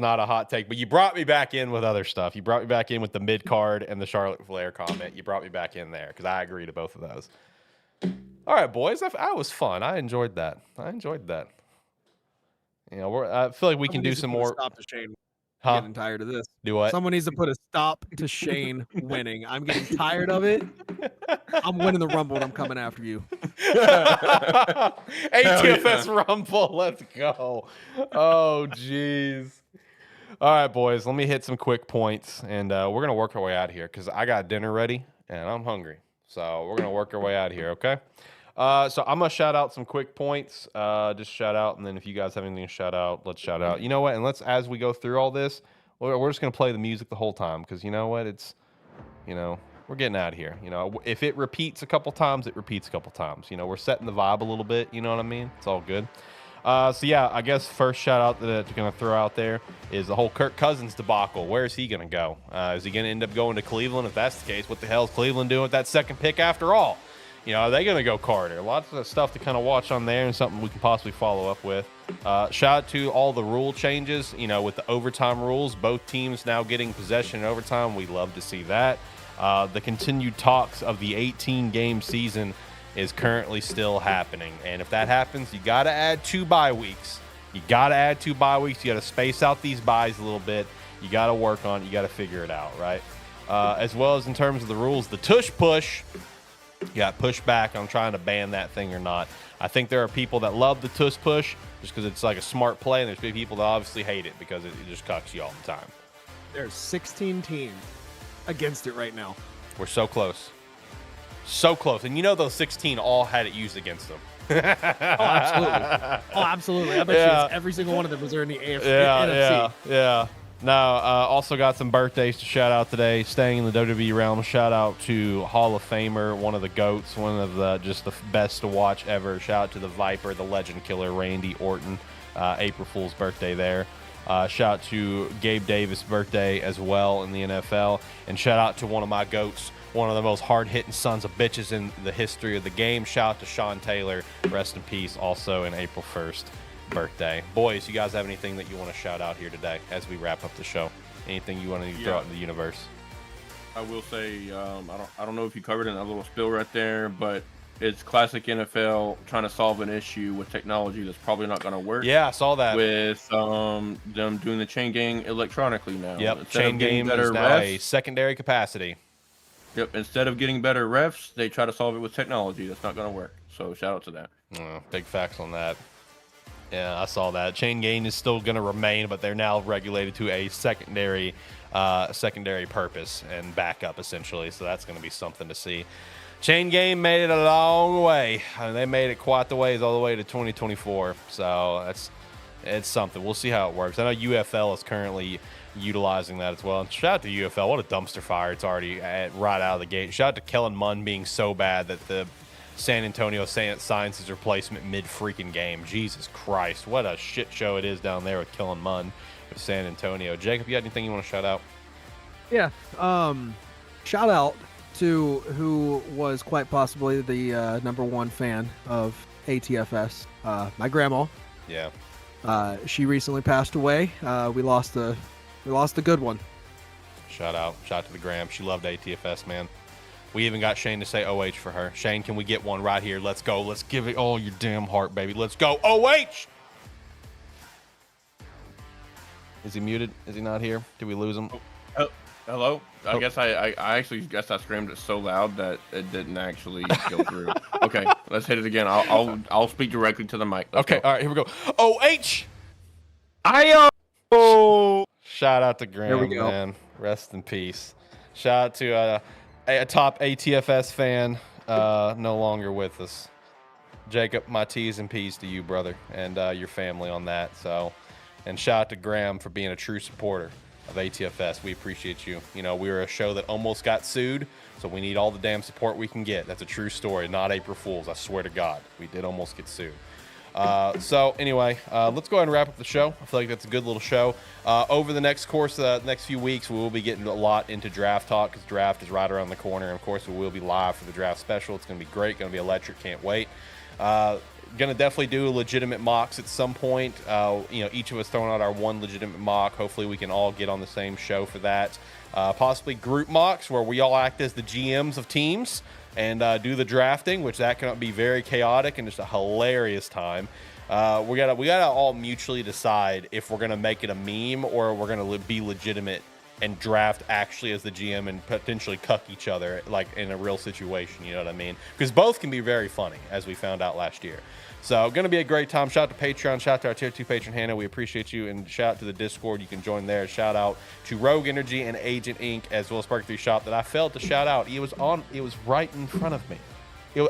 not a hot take, but you brought me back in with other stuff. You brought me back in with the mid card and the Charlotte Flair comment. You brought me back in there because I agree to both of those. All right, boys. That was fun. I enjoyed that. You know, I feel like we can do some more. Stop to Shane. Huh? Getting tired of this. Do what? Someone needs to put a stop to Shane winning. I'm getting tired of it. I'm winning the Rumble and I'm coming after you. ATFS Rumble. Let's go. Oh, jeez. All right, boys. Let me hit some quick points, and we're going to work our way out here because I got dinner ready, and I'm hungry. So we're going to work our way out here, okay? So I'm going to shout out some quick points. Just shout out, and then if you guys have anything to shout out, let's shout out. You know what? And as we go through all this, we're just going to play the music the whole time because you know what? We're getting out of here. You know, if it repeats a couple times, it repeats a couple times. You know, we're setting the vibe a little bit. You know what I mean? It's all good. So yeah, I guess first shout out that I'm going to throw out there is the whole Kirk Cousins debacle. Where is he going to go? Is he going to end up going to Cleveland? If that's the case, what the hell is Cleveland doing with that second pick after all? You know, are they going to go Carter? Lots of stuff to kind of watch on there and something we can possibly follow up with. Shout out to all the rule changes, you know, with the overtime rules. Both teams now getting possession in overtime. We love to see that. The continued talks of the 18-game season is currently still happening. And if that happens, you got to add 2 bye weeks. You got to space out these byes a little bit. You got to work on it. You got to figure it out, right? As well as in terms of the rules, the tush push. You got pushed back on trying to ban that thing or not. I think there are people that love the tush push just because it's like a smart play, and there's people that obviously hate it because it just cucks you all the time. There's 16 teams against it right now. We're so close. So close. And you know those 16 all had it used against them. Absolutely. I bet you it's every single one of them was there in the NFC. Yeah. Now, also got some birthdays to shout out today. Staying in the WWE realm, shout out to Hall of Famer, one of the GOATs, one of the just the best to watch ever. Shout out to the Viper, the legend killer, Randy Orton. April Fool's birthday there. Shout out to Gabe Davis' birthday as well in the NFL. And shout out to one of my GOATs, one of the most hard-hitting sons of bitches in the history of the game. Shout out to Sean Taylor. Rest in peace, also in April 1st. Birthday. Boys, you guys have anything that you want to shout out here today as we wrap up the show? Anything you want to throw out in the universe? I will say, I don't know if you covered it in a little spill right there, but it's classic NFL trying to solve an issue with technology that's probably not going to work. Yeah, I saw that. With them doing the chain gang electronically now. Yep, chain game is now a secondary capacity. Yep, instead of getting better refs, they try to solve it with technology. That's not going to work. So shout out to that. Big facts on that. Yeah, I saw that. Chain gang is still going to remain, but they're now regulated to a secondary purpose and backup, essentially. So that's going to be something to see. Chain gang made it a long way. They made it quite the ways all the way to 2024. So it's something. We'll see how it works. I know UFL is currently utilizing that as well. And shout out to UFL. What a dumpster fire it's already right out of the gate. Shout out to Kellen Mund being so bad that the San Antonio signs his replacement mid-freaking game. Jesus Christ. What a shit show it is down there with Kellen Mund with San Antonio. Jacob, you got anything you want to shout out? Yeah. Shout out to who was quite possibly the #1 fan of ATFS, my grandma. Yeah. She recently passed away. We lost a good one. Shout out to the Gram. She loved ATFS, man. We even got Shane to say OH for her. Shane, can we get one right here? Let's go. Let's give it all your damn heart, baby. Let's go. OH! Is he muted? Is he not here? Did we lose him? Oh, hello? I guess I actually guess I screamed it so loud that it didn't actually go through. Okay, let's hit it again. I'll speak directly to the mic. Let's go. All right, here we go. OH! Shout out to Graham, man. Rest in peace. Shout out to a top ATFS fan, no longer with us. Jacob, my T's and P's to you, brother, and your family on that. So, and shout out to Graham for being a true supporter of ATFS. We appreciate you. You know, we were a show that almost got sued, so we need all the damn support we can get. That's a true story, not April Fool's. I swear to God, we did almost get sued. So anyway, let's go ahead and wrap up the show. I feel like that's a good little show. Over the next next few weeks, we will be getting a lot into draft talk because draft is right around the corner. And of course, we will be live for the draft special. It's going to be great. Going to be electric. Can't wait. Going to definitely do legitimate mocks at some point. You know, each of us throwing out our one legitimate mock. Hopefully, we can all get on the same show for that. Possibly group mocks where we all act as the GMs of teams and do the drafting, which that can be very chaotic and just a hilarious time. We gotta all mutually decide if we're gonna make it a meme or we're gonna be legitimate and draft actually as the GM and potentially cuck each other like in a real situation. You know what I mean? Because both can be very funny, as we found out last year. So going to be a great time. Shout out to Patreon. Shout out to our Tier 2 patron, Hannah. We appreciate you. And shout out to the Discord. You can join there. Shout out to Rogue Energy and Agent Inc. as well as Spark 3 Shop that I failed to shout out. It was right in front of me.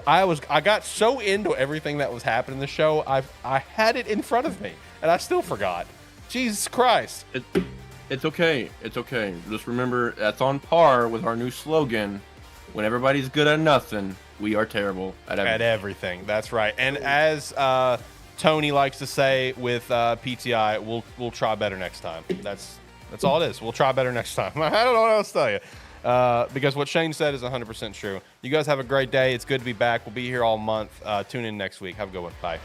I got so into everything that was happening in the show. I had it in front of me, and I still forgot. Jesus Christ. It's okay. It's okay. Just remember, that's on par with our new slogan. When everybody's good at nothing, we are terrible at everything. At everything. That's right. And as Tony likes to say with PTI, we'll try better next time. That's all it is. We'll try better next time. I don't know what else to tell you. Because what Shane said is 100% true. You guys have a great day. It's good to be back. We'll be here all month. Tune in next week. Have a good one. Bye.